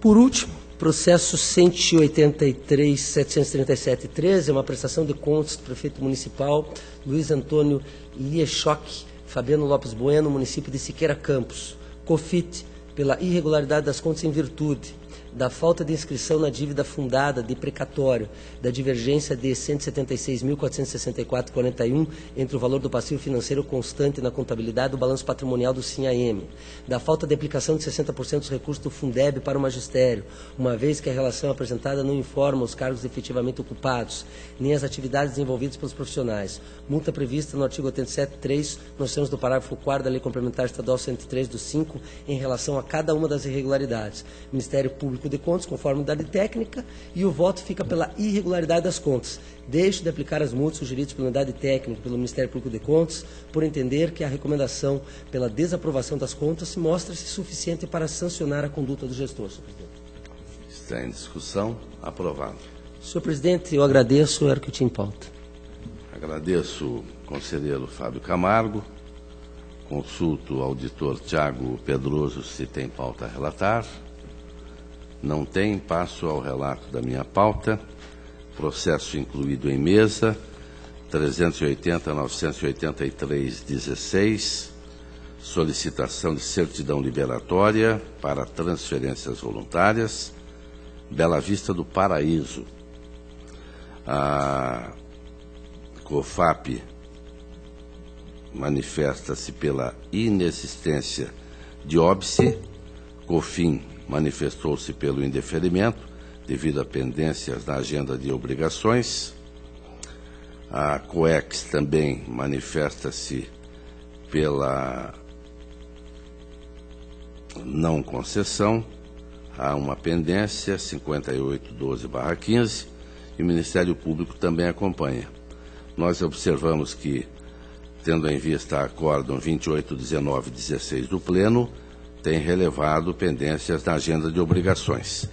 Por último, processo 183.737.13, é uma prestação de contas do prefeito municipal Luiz Antônio Liechoque, Fabiano Lopes Bueno, município de Siqueira Campos. COFIT, pela irregularidade das contas em virtude da falta de inscrição na dívida fundada de precatório, da divergência de R$ 176.464,41 entre o valor do passivo financeiro constante na contabilidade do balanço patrimonial do SINAEM, da falta de aplicação de 60% dos recursos do Fundeb para o magistério, uma vez que a relação apresentada não informa os cargos efetivamente ocupados, nem as atividades desenvolvidas pelos profissionais. Multa prevista no artigo 87.3, nos termos do parágrafo 4º da Lei Complementar Estadual 103/5, em relação a cada uma das irregularidades. Ministério Público de Contas, conforme a unidade técnica, e o voto fica pela irregularidade das contas. Deixe de aplicar as multas sugeridas pela unidade técnica e pelo Ministério Público de Contas, por entender que a recomendação pela desaprovação das contas mostra-se suficiente para sancionar a conduta do gestor, senhor presidente. Está em discussão? Aprovado. Senhor presidente, eu agradeço, era o que eu tinha em pauta. Agradeço o conselheiro Fábio Camargo. Consulto o auditor Tiago Pedroso se tem pauta a relatar. Não tem, passo ao relato da minha pauta. Processo incluído em mesa, 380.983.16, solicitação de certidão liberatória para transferências voluntárias, Bela Vista do Paraíso. A COFAP manifesta-se pela inexistência de óbice, COFIN manifestou-se pelo indeferimento, devido a pendências na agenda de obrigações. A COEX também manifesta-se pela não concessão. Há uma pendência, 5812/15, e o Ministério Público também acompanha. Nós observamos que, tendo em vista acórdão 2819/16 do Pleno, tem relevado pendências na agenda de obrigações.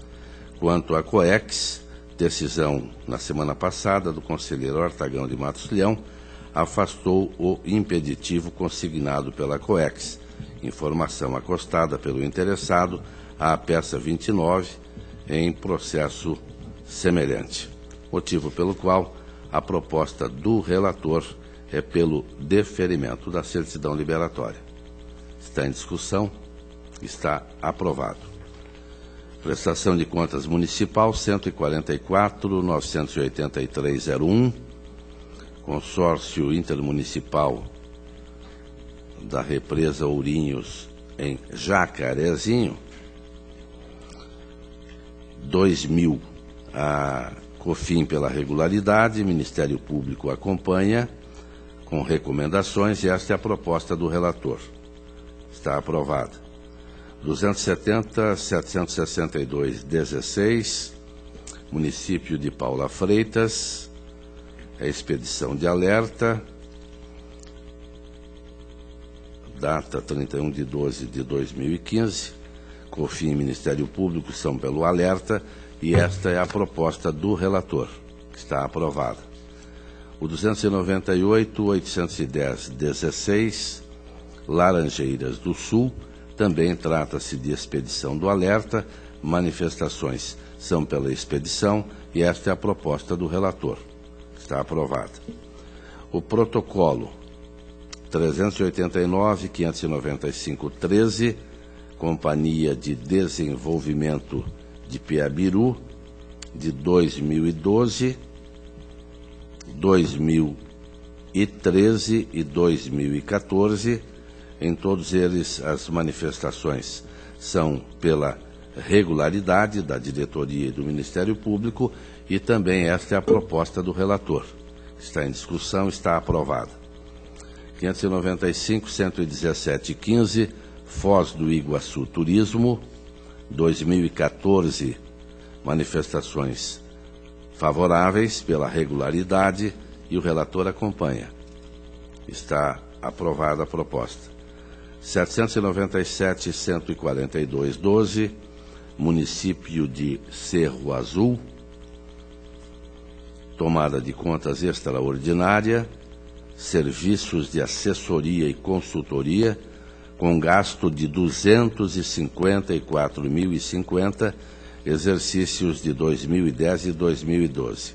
Quanto à COEX, decisão na semana passada do conselheiro Artagão de Matos Leão afastou o impeditivo consignado pela COEX, informação acostada pelo interessado à peça 29 em processo semelhante, motivo pelo qual a proposta do relator é pelo deferimento da certidão liberatória. Está em discussão? Está aprovado. Prestação de contas municipal 144.983.01, consórcio intermunicipal da represa Ourinhos em Jacarezinho, 2.000. A COFIN pela regularidade, Ministério Público acompanha com recomendações, e esta é a proposta do relator. Está aprovada. 270.762.16, município de Paula Freitas, a expedição de alerta, data 31/12/2015. COFIN e Ministério Público são pelo alerta e esta é a proposta do relator, que está aprovada. O 298.810.16, Laranjeiras do Sul, também trata-se de expedição do alerta, manifestações são pela expedição e esta é a proposta do relator, que está aprovada. O protocolo 389.595.13, Companhia de Desenvolvimento de Piabiru, de 2012, 2013 e 2014. Em todos eles, as manifestações são pela regularidade da diretoria e do Ministério Público e também esta é a proposta do relator. Está em discussão, está aprovada. 595.117.15, Foz do Iguaçu Turismo, 2014, manifestações favoráveis pela regularidade e o relator acompanha. Está aprovada a proposta. 797.142.12, município de Cerro Azul, tomada de contas extraordinária, serviços de assessoria e consultoria, com gasto de 254.050, exercícios de 2010 e 2012.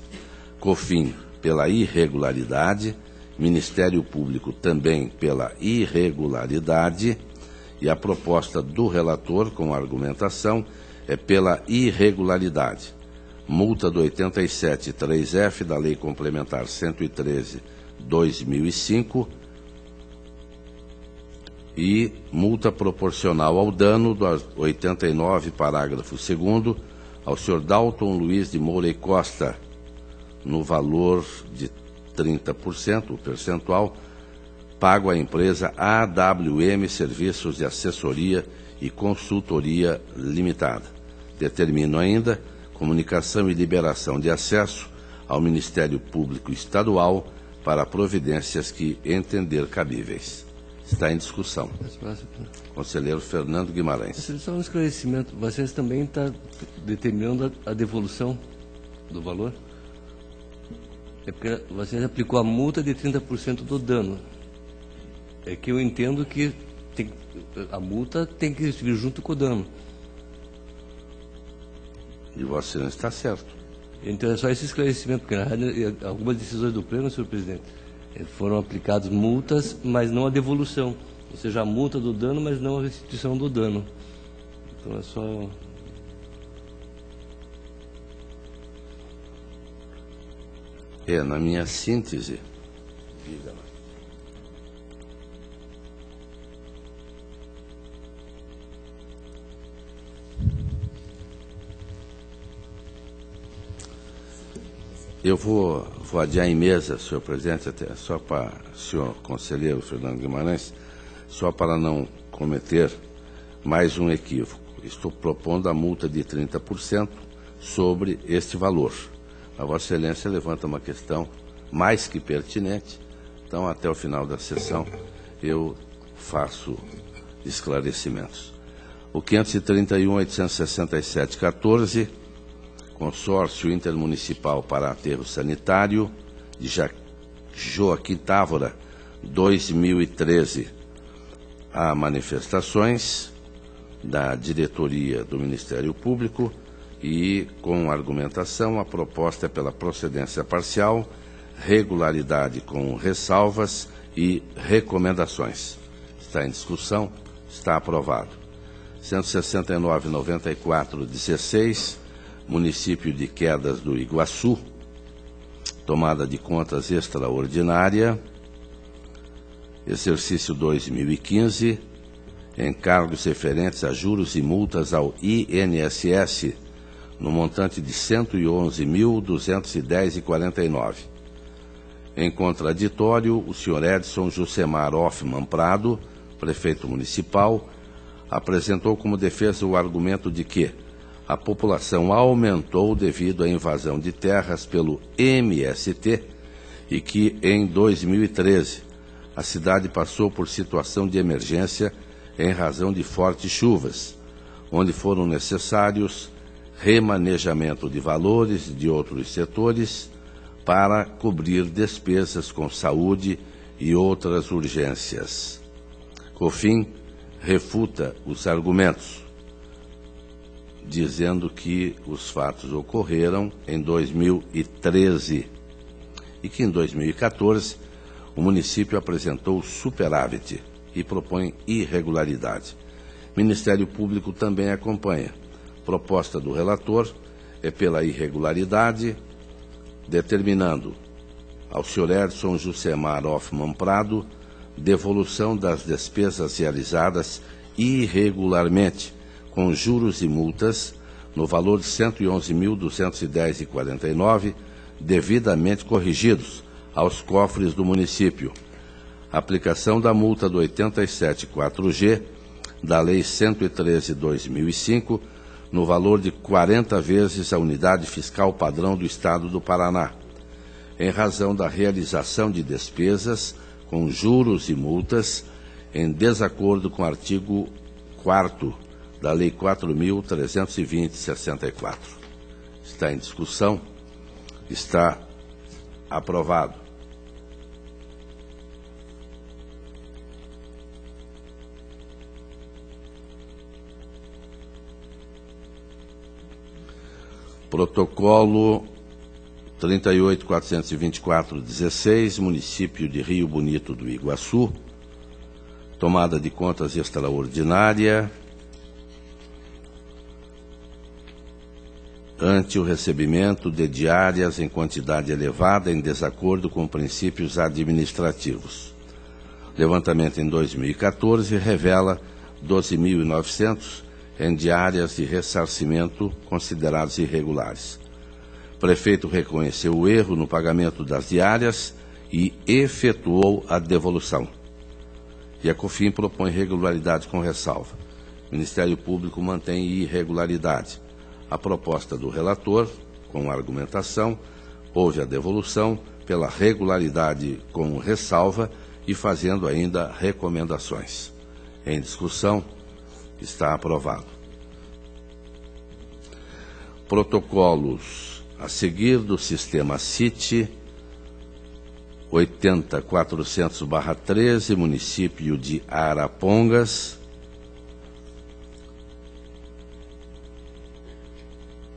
COFIN pela irregularidade, Ministério Público também pela irregularidade, e a proposta do relator, com argumentação, é pela irregularidade. Multa do 87.3F da Lei Complementar 113/2005 e multa proporcional ao dano do 89, parágrafo 2º, ao senhor Dalton Luiz de Moura e Costa, no valor de 30%, o percentual, pago à empresa AWM Serviços de Assessoria e Consultoria Limitada. Determino ainda comunicação e liberação de acesso ao Ministério Público Estadual para providências que entender cabíveis. Está em discussão. Conselheiro Fernando Guimarães. Só um esclarecimento. Vocês também estão determinando a devolução do valor? É porque você aplicou a multa de 30% do dano. É que eu entendo que a multa tem que vir junto com o dano. E você não está certo. Então é só esse esclarecimento, porque na realidade, algumas decisões do Pleno, senhor presidente, foram aplicadas multas, mas não a devolução. Ou seja, a multa do dano, mas não a restituição do dano. Então é só... Na minha síntese, diga lá. Eu vou adiar em mesa, senhor presidente, até só para o senhor conselheiro Fernando Guimarães, só para não cometer mais um equívoco. Estou propondo a multa de 30% sobre este valor. A Vossa Excelência levanta uma questão mais que pertinente, então até o final da sessão eu faço esclarecimentos. O 531.867.14, Consórcio Intermunicipal para Aterro Sanitário, de Joaquim Távora, 2013. Há manifestações da diretoria do Ministério Público e, com argumentação, a proposta é pela procedência parcial, regularidade com ressalvas e recomendações. Está em discussão, está aprovado. 169.94.16, município de Quedas do Iguaçu, tomada de contas extraordinária, exercício 2015, encargos referentes a juros e multas ao INSS, no montante de R$ 111.210,49. Em contraditório, o senhor Edson Jusemar Hoffmann Prado, prefeito municipal, apresentou como defesa o argumento de que a população aumentou devido à invasão de terras pelo MST e que, em 2013, a cidade passou por situação de emergência em razão de fortes chuvas, onde foram necessários remanejamento de valores de outros setores para cobrir despesas com saúde e outras urgências. COFIN refuta os argumentos, dizendo que os fatos ocorreram em 2013 e que em 2014 o município apresentou superávit e propõe irregularidade. O Ministério Público também acompanha. Proposta do relator é pela irregularidade, determinando ao Sr. Edson Jusemar Hoffmann Prado devolução das despesas realizadas irregularmente, com juros e multas, no valor de R$ 111.210,49, devidamente corrigidos aos cofres do município. Aplicação da multa do 87.4G da Lei 113/2005, no valor de 40 vezes a unidade fiscal padrão do Estado do Paraná, em razão da realização de despesas com juros e multas em desacordo com o artigo 4º da Lei 4.320/64. Está em discussão. Está aprovado. Protocolo 38.424/16, município de Rio Bonito do Iguaçu, tomada de contas extraordinária ante o recebimento de diárias em quantidade elevada em desacordo com princípios administrativos. Levantamento em 2014 revela 12.900 em diárias de ressarcimento considerados irregulares. O prefeito reconheceu o erro no pagamento das diárias e efetuou a devolução. E a COFIN propõe regularidade com ressalva. O Ministério Público mantém irregularidade. A proposta do relator, com argumentação, houve a devolução pela regularidade com ressalva e fazendo ainda recomendações. Em discussão, está aprovado. Protocolos a seguir do sistema CIT 80.400/13, município de Arapongas,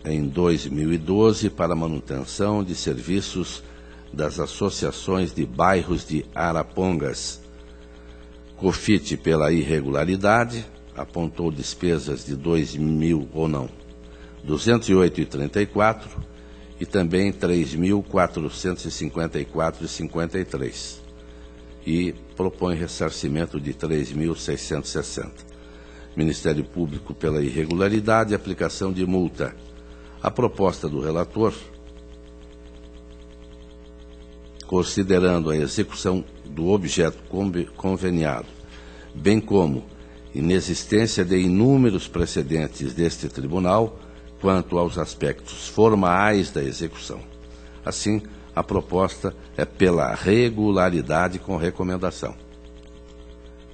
em 2012, para manutenção de serviços das associações de bairros de Arapongas. COFIT, pela irregularidade, apontou despesas de 208,34 e também 3.454,53 e propõe ressarcimento de 3.660. Ministério Público, pela irregularidade, aplicação de multa. A proposta do relator, considerando a execução do objeto conveniado, bem como inexistência de inúmeros precedentes deste tribunal quanto aos aspectos formais da execução. Assim, a proposta é pela regularidade com recomendação.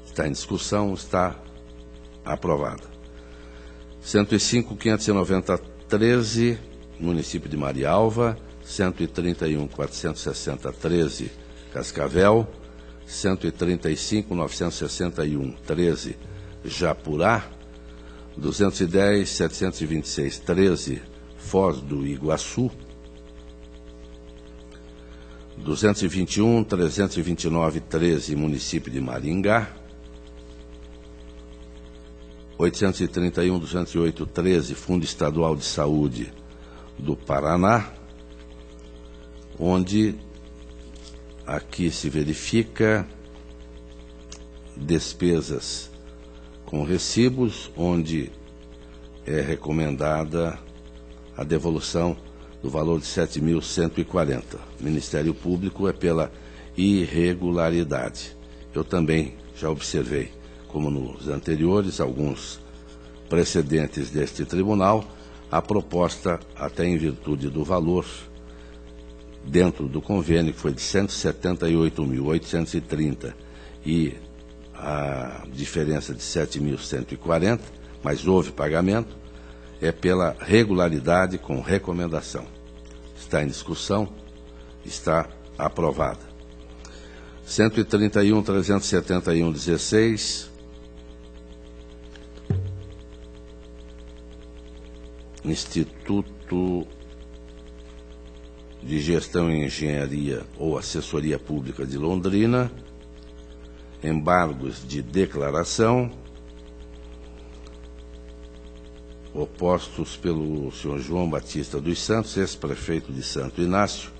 Está em discussão, está aprovada. 105.590/13, município de Marialva, 131.460/13, Cascavel, 135.961/13, Japurá, 210.726/13, Foz do Iguaçu, 221.329/13, município de Maringá, 831.208/13, Fundo Estadual de Saúde do Paraná, onde aqui se verifica despesas com recibos, onde é recomendada a devolução do valor de 7.140. Ministério Público é pela irregularidade. Eu também já observei, como nos anteriores, alguns precedentes deste tribunal, a proposta, até em virtude do valor, dentro do convênio, que foi de 178.830, e a diferença de 7.140, mas houve pagamento, é pela regularidade com recomendação. Está em discussão, está aprovada. 131.371.16, Instituto de Gestão e Engenharia ou Assessoria Pública de Londrina, embargos de declaração, opostos pelo senhor João Batista dos Santos, ex-prefeito de Santo Inácio.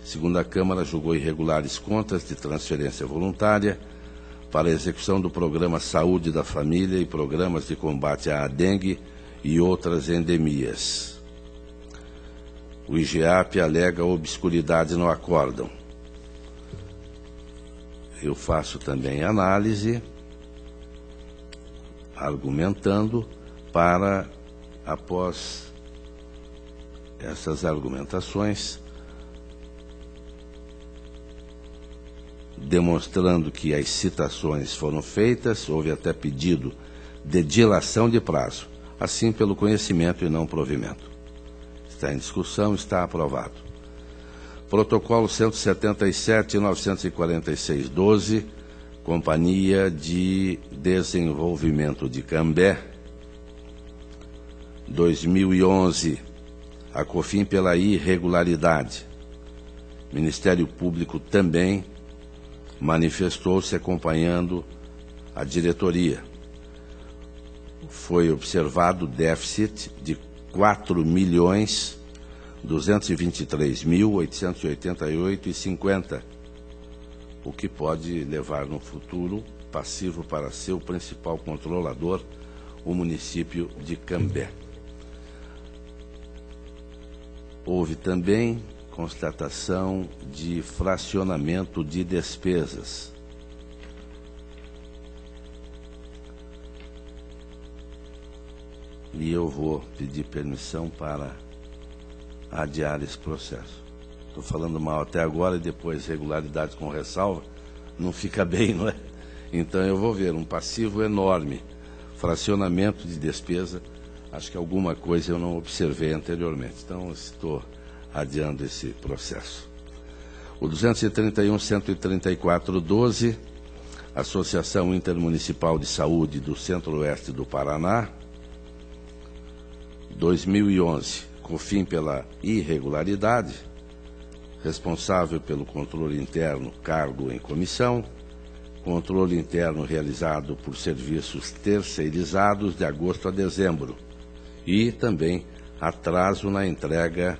Segunda Câmara julgou irregulares contas de transferência voluntária para a execução do Programa Saúde da Família e programas de combate à dengue e outras endemias. O IGEAP alega obscuridade no acórdão. Eu faço também análise, argumentando, para, após essas argumentações, demonstrando que as citações foram feitas, houve até pedido de dilação de prazo, assim pelo conhecimento e não provimento. Está em discussão, está aprovado. Protocolo 177.946/12, Companhia de Desenvolvimento de Cambé, 2011, a COFIN pela irregularidade. Ministério Público também manifestou-se acompanhando a diretoria. Foi observado déficit de 4.223.888,50, o que pode levar no futuro passivo para seu principal controlador, o município de Cambé. Houve também constatação de fracionamento de despesas. E eu vou pedir permissão para adiar esse processo. Estou falando mal até agora e depois regularidades com ressalva, não fica bem, não é? Então eu vou ver um passivo enorme, fracionamento de despesa, acho que alguma coisa eu não observei anteriormente, então estou adiando esse processo. O 231.134/12, Associação Intermunicipal de Saúde do Centro-Oeste do Paraná, 2011, COFIN pela irregularidade, responsável pelo controle interno, cargo em comissão, controle interno realizado por serviços terceirizados de agosto a dezembro e também atraso na entrega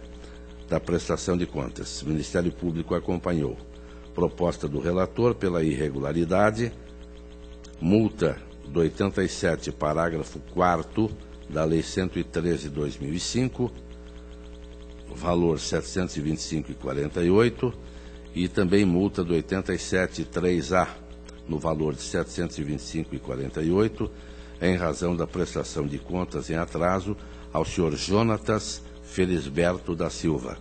da prestação de contas. O Ministério Público acompanhou. Proposta do relator pela irregularidade, multa do 87, parágrafo 4º da Lei 113/2005, valor 725,48, e também multa do 87.3A, no valor de 725,48, em razão da prestação de contas em atraso ao senhor Jonatas Felisberto da Silva.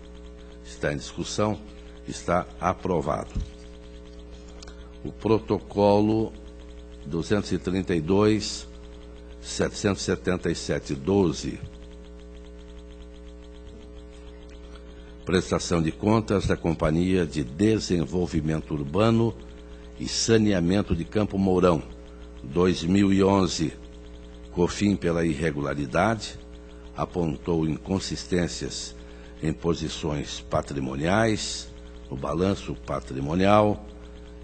Está em discussão, está aprovado. O protocolo 232.777/12, prestação de contas da Companhia de Desenvolvimento Urbano e Saneamento de Campo Mourão, 2011, COFIN pela irregularidade, apontou inconsistências em posições patrimoniais, no balanço patrimonial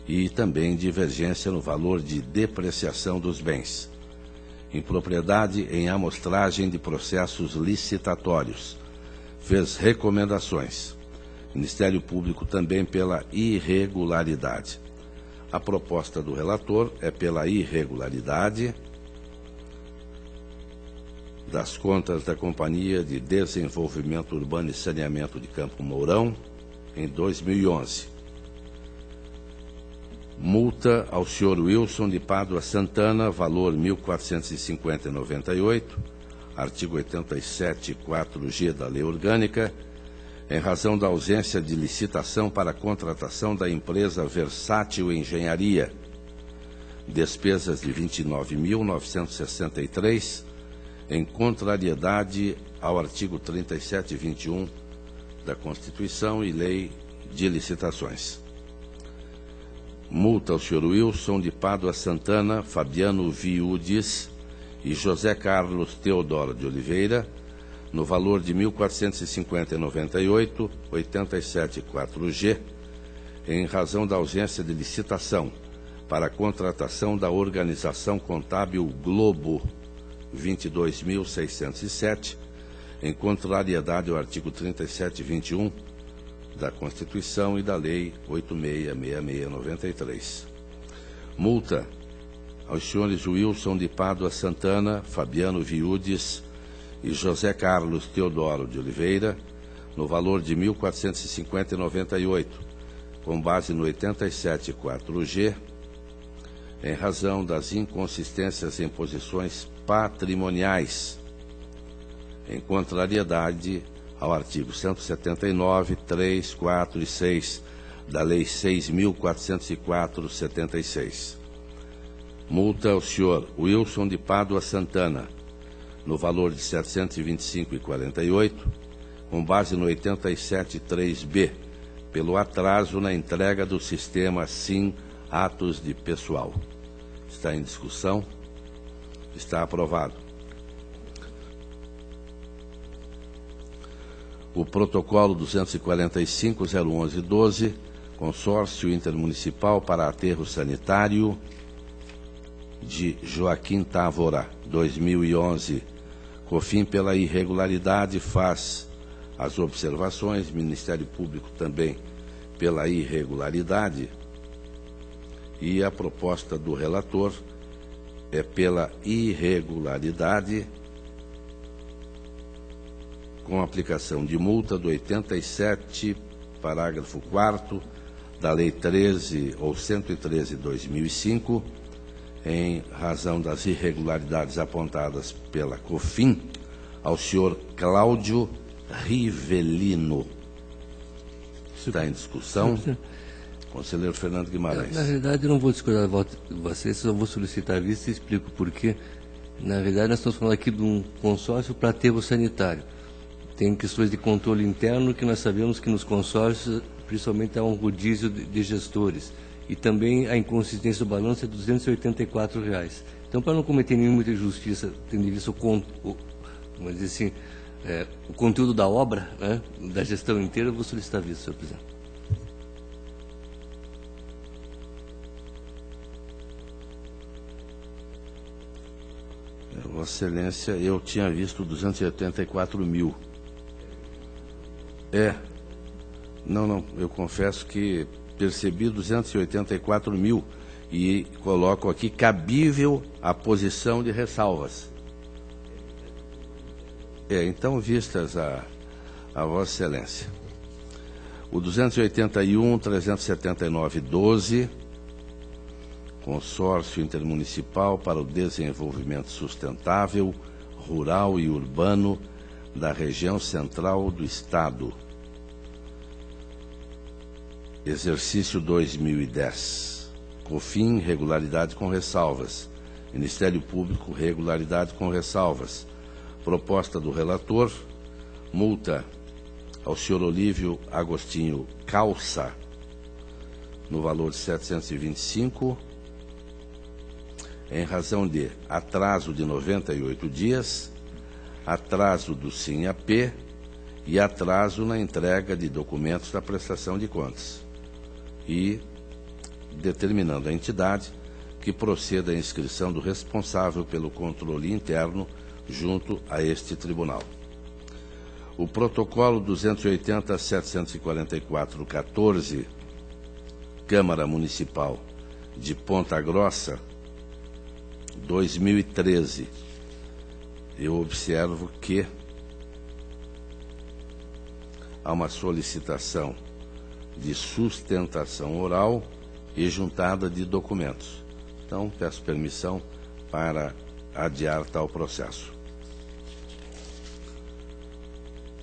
e também divergência no valor de depreciação dos bens, impropriedade em amostragem de processos licitatórios. Fez recomendações. Ministério Público também pela irregularidade. A proposta do relator é pela irregularidade das contas da Companhia de Desenvolvimento Urbano e Saneamento de Campo Mourão, em 2011. Multa ao senhor Wilson de Pádua Santana, valor R$ 1.450,98, artigo 87, 4G da Lei Orgânica, em razão da ausência de licitação para a contratação da empresa Versátil Engenharia, despesas de 29.963, em contrariedade ao artigo 37 e 21 da Constituição e Lei de Licitações. Multa ao senhor Wilson de Pádua Santana, Fabiano Viudes e José Carlos Teodoro de Oliveira, no valor de R$ 1.450,98, 87,4G, em razão da ausência de licitação para a contratação da Organização Contábil Globo 22.607, em contrariedade ao artigo 37 e 21 da Constituição e da Lei 8666/93. Multa aos senhores Wilson de Pádua Santana, Fabiano Viudes e José Carlos Teodoro de Oliveira, no valor de R$ 1.450,98, com base no 87,4G, em razão das inconsistências em posições patrimoniais, em contrariedade ao artigo 179, 3, 4 e 6 da Lei 6.404/76. Multa ao senhor Wilson de Pádua Santana, no valor de R$ 725,48, com base no 87.3b, pelo atraso na entrega do sistema SIM Atos de Pessoal. Está em discussão. Está aprovado. O protocolo 245.011/12, Consórcio Intermunicipal para Aterro Sanitário de Joaquim Távora, 2011. COFIN, pela irregularidade, faz as observações, Ministério Público também pela irregularidade, e a proposta do relator é pela irregularidade, com aplicação de multa do 87, parágrafo 4º, da Lei 13 ou 113/2005, em razão das irregularidades apontadas pela COFIN, ao senhor Cláudio Rivelino. Está em discussão. Conselheiro Fernando Guimarães. Na realidade, eu não vou discordar de vocês, só vou solicitar a vista e explico por quê. Na realidade, nós estamos falando aqui de um consórcio para aterro sanitário. Tem questões de controle interno que nós sabemos que nos consórcios, principalmente, há um rodízio de gestores. E também a inconsistência do balanço é R$ 284. Então, para não cometer nenhuma injustiça, tendo em vista o conteúdo da obra, né, da gestão inteira, eu vou solicitar a vista, senhor presidente. Vossa Excelência, eu tinha visto 284 mil. Não, eu confesso que percebi 284 mil e coloco aqui cabível a posição de ressalvas. Então, vistas a Vossa Excelência. O 281.379/12, Consórcio Intermunicipal para o Desenvolvimento Sustentável, Rural e Urbano da Região Central do Estado. Exercício 2010. COFIN, regularidade com ressalvas. Ministério Público, regularidade com ressalvas. Proposta do relator, multa ao senhor Olívio Agostinho Calça, no valor de 725, em razão de atraso de 98 dias, atraso do SIM-AP e atraso na entrega de documentos da prestação de contas, e determinando a entidade que proceda à inscrição do responsável pelo controle interno junto a este tribunal. O protocolo 280.744/14, Câmara Municipal de Ponta Grossa, 2013. Eu observo que há uma solicitação de sustentação oral e juntada de documentos. Então, peço permissão para adiar tal processo.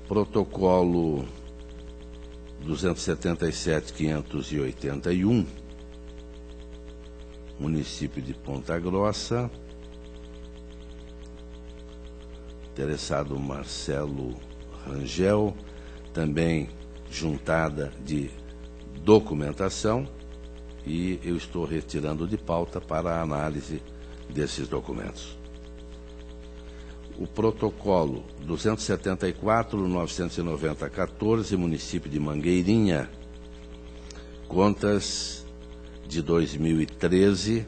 Protocolo 277.581, município de Ponta Grossa. Interessado Marcelo Rangel, também juntada de documentação, e eu estou retirando de pauta para a análise desses documentos. O protocolo 274.990.14, município de Mangueirinha, contas de 2013,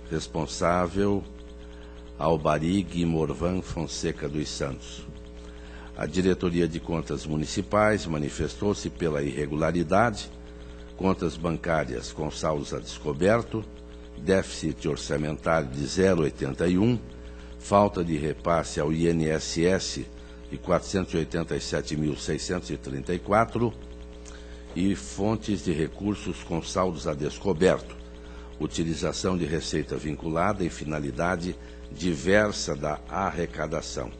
responsável Albarig Morvan Fonseca dos Santos. A Diretoria de Contas Municipais manifestou-se pela irregularidade, contas bancárias com saldos a descoberto, déficit orçamentário de 0,81, falta de repasse ao INSS de 487.634 e fontes de recursos com saldos a descoberto, utilização de receita vinculada e finalidade diversa da arrecadação.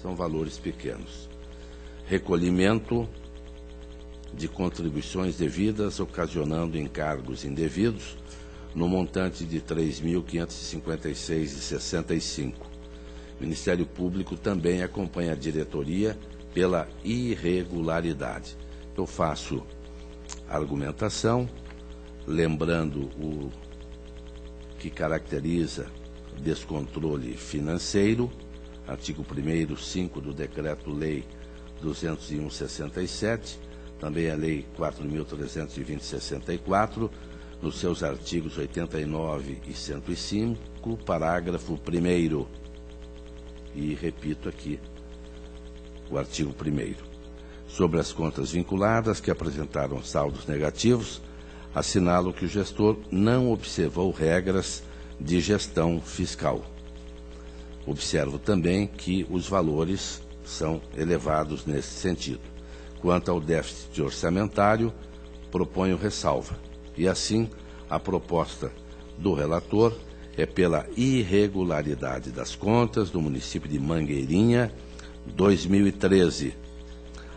São valores pequenos. Recolhimento de contribuições devidas, ocasionando encargos indevidos, no montante de R$ 3.556,65. O Ministério Público também acompanha a diretoria pela irregularidade. Eu faço argumentação, lembrando o que caracteriza descontrole financeiro, artigo 1º, 5 do Decreto-Lei 201/67, também a Lei 4.320/64, nos seus artigos 89 e 105, parágrafo 1º. E repito aqui o artigo 1º. Sobre as contas vinculadas que apresentaram saldos negativos, assinalo que o gestor não observou regras de gestão fiscal. Observo também que os valores são elevados nesse sentido. Quanto ao déficit orçamentário, proponho ressalva. E assim, a proposta do relator é pela irregularidade das contas do município de Mangueirinha, 2013,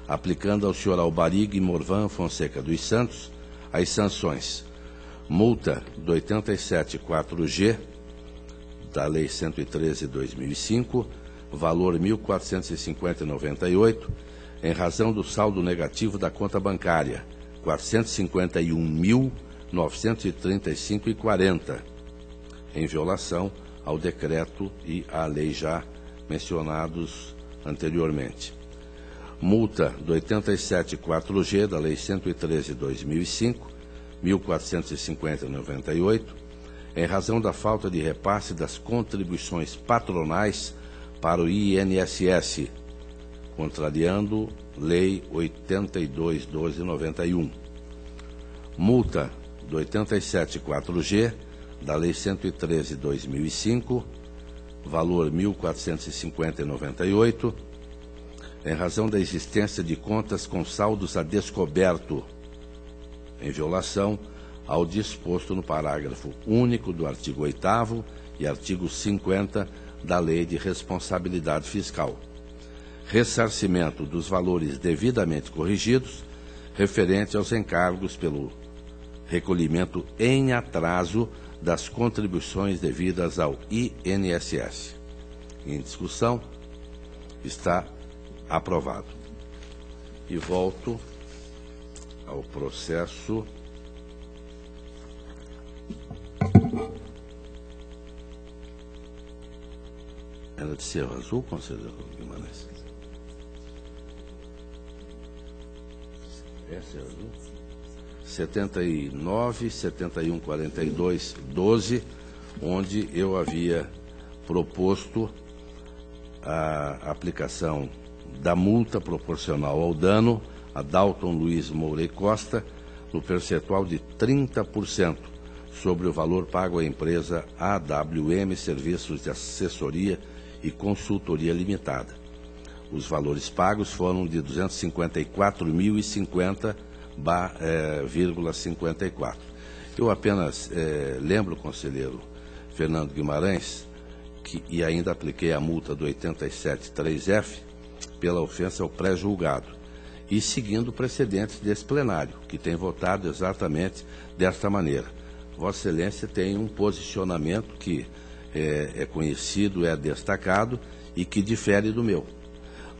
aplicando ao senhor Albarig Morvan Fonseca dos Santos as sanções: multa do 87.4G da Lei 113/2005, valor R$ 1.450,98, em razão do saldo negativo da conta bancária, R$ 451.935,40, em violação ao decreto e à lei já mencionados anteriormente. Multa do 87.4G da Lei 113/2005, R$ 1.450,98, em razão da falta de repasse das contribuições patronais para o INSS, contrariando Lei 82.1291. Multa do 87.4G da Lei 113/2005, valor R$ 1.450,98, em razão da existência de contas com saldos a descoberto, em violação ao disposto no parágrafo único do artigo 8º e artigo 50 da Lei de Responsabilidade Fiscal. Ressarcimento dos valores devidamente corrigidos, referente aos encargos pelo recolhimento em atraso das contribuições devidas ao INSS. Em discussão, está aprovado. E volto ao processo era de Cerro Azul, conselheiro Guimarães? É Cerro Azul? 79, 71, 42, 12, onde eu havia proposto a aplicação da multa proporcional ao dano a Dalton Luiz Moura e Costa no percentual de 30% sobre o valor pago à empresa AWM Serviços de Assessoria e Consultoria Limitada. Os valores pagos foram de R$ 254.050,54. Eu apenas lembro, conselheiro Fernando Guimarães, e ainda apliquei a multa do 87.3F pela ofensa ao pré-julgado, e seguindo precedentes desse plenário, que tem votado exatamente desta maneira. Vossa Excelência tem um posicionamento que é conhecido, é destacado e que difere do meu,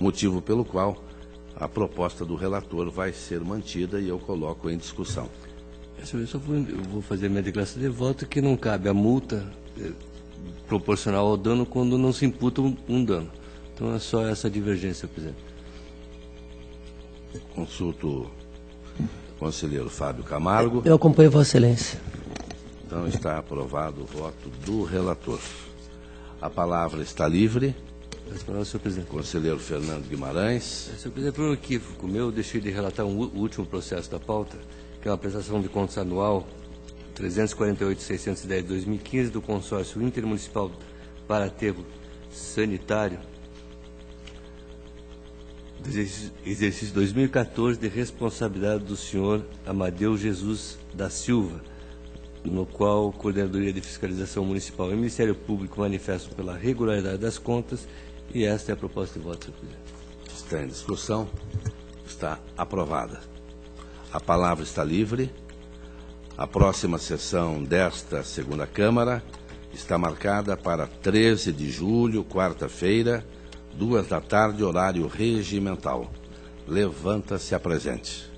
motivo pelo qual a proposta do relator vai ser mantida e eu coloco em discussão. Eu vou fazer minha declaração de voto que não cabe a multa proporcional ao dano quando não se imputa um dano. Então é só essa divergência, presidente. Consulto o conselheiro Fábio Camargo. Eu acompanho Vossa Excelência. Então está aprovado o voto do relator. A palavra está livre. Peço a palavra, senhor presidente. Conselheiro Fernando Guimarães. Senhor presidente, por um equívoco meu, eu deixei de relatar o último processo da pauta, que é uma prestação de contas anual 348.610 de 2015 do consórcio intermunicipal para aterro sanitário do exercício 2014 de responsabilidade do senhor Amadeu Jesus da Silva, no qual a Coordenadoria de Fiscalização Municipal e o Ministério Público manifestam pela regularidade das contas, e esta é a proposta de voto, senhor presidente. Está em discussão. Está aprovada. A palavra está livre. A próxima sessão desta segunda Câmara está marcada para 13 de julho, quarta-feira, 2 da tarde, horário regimental. Levanta-se a presente.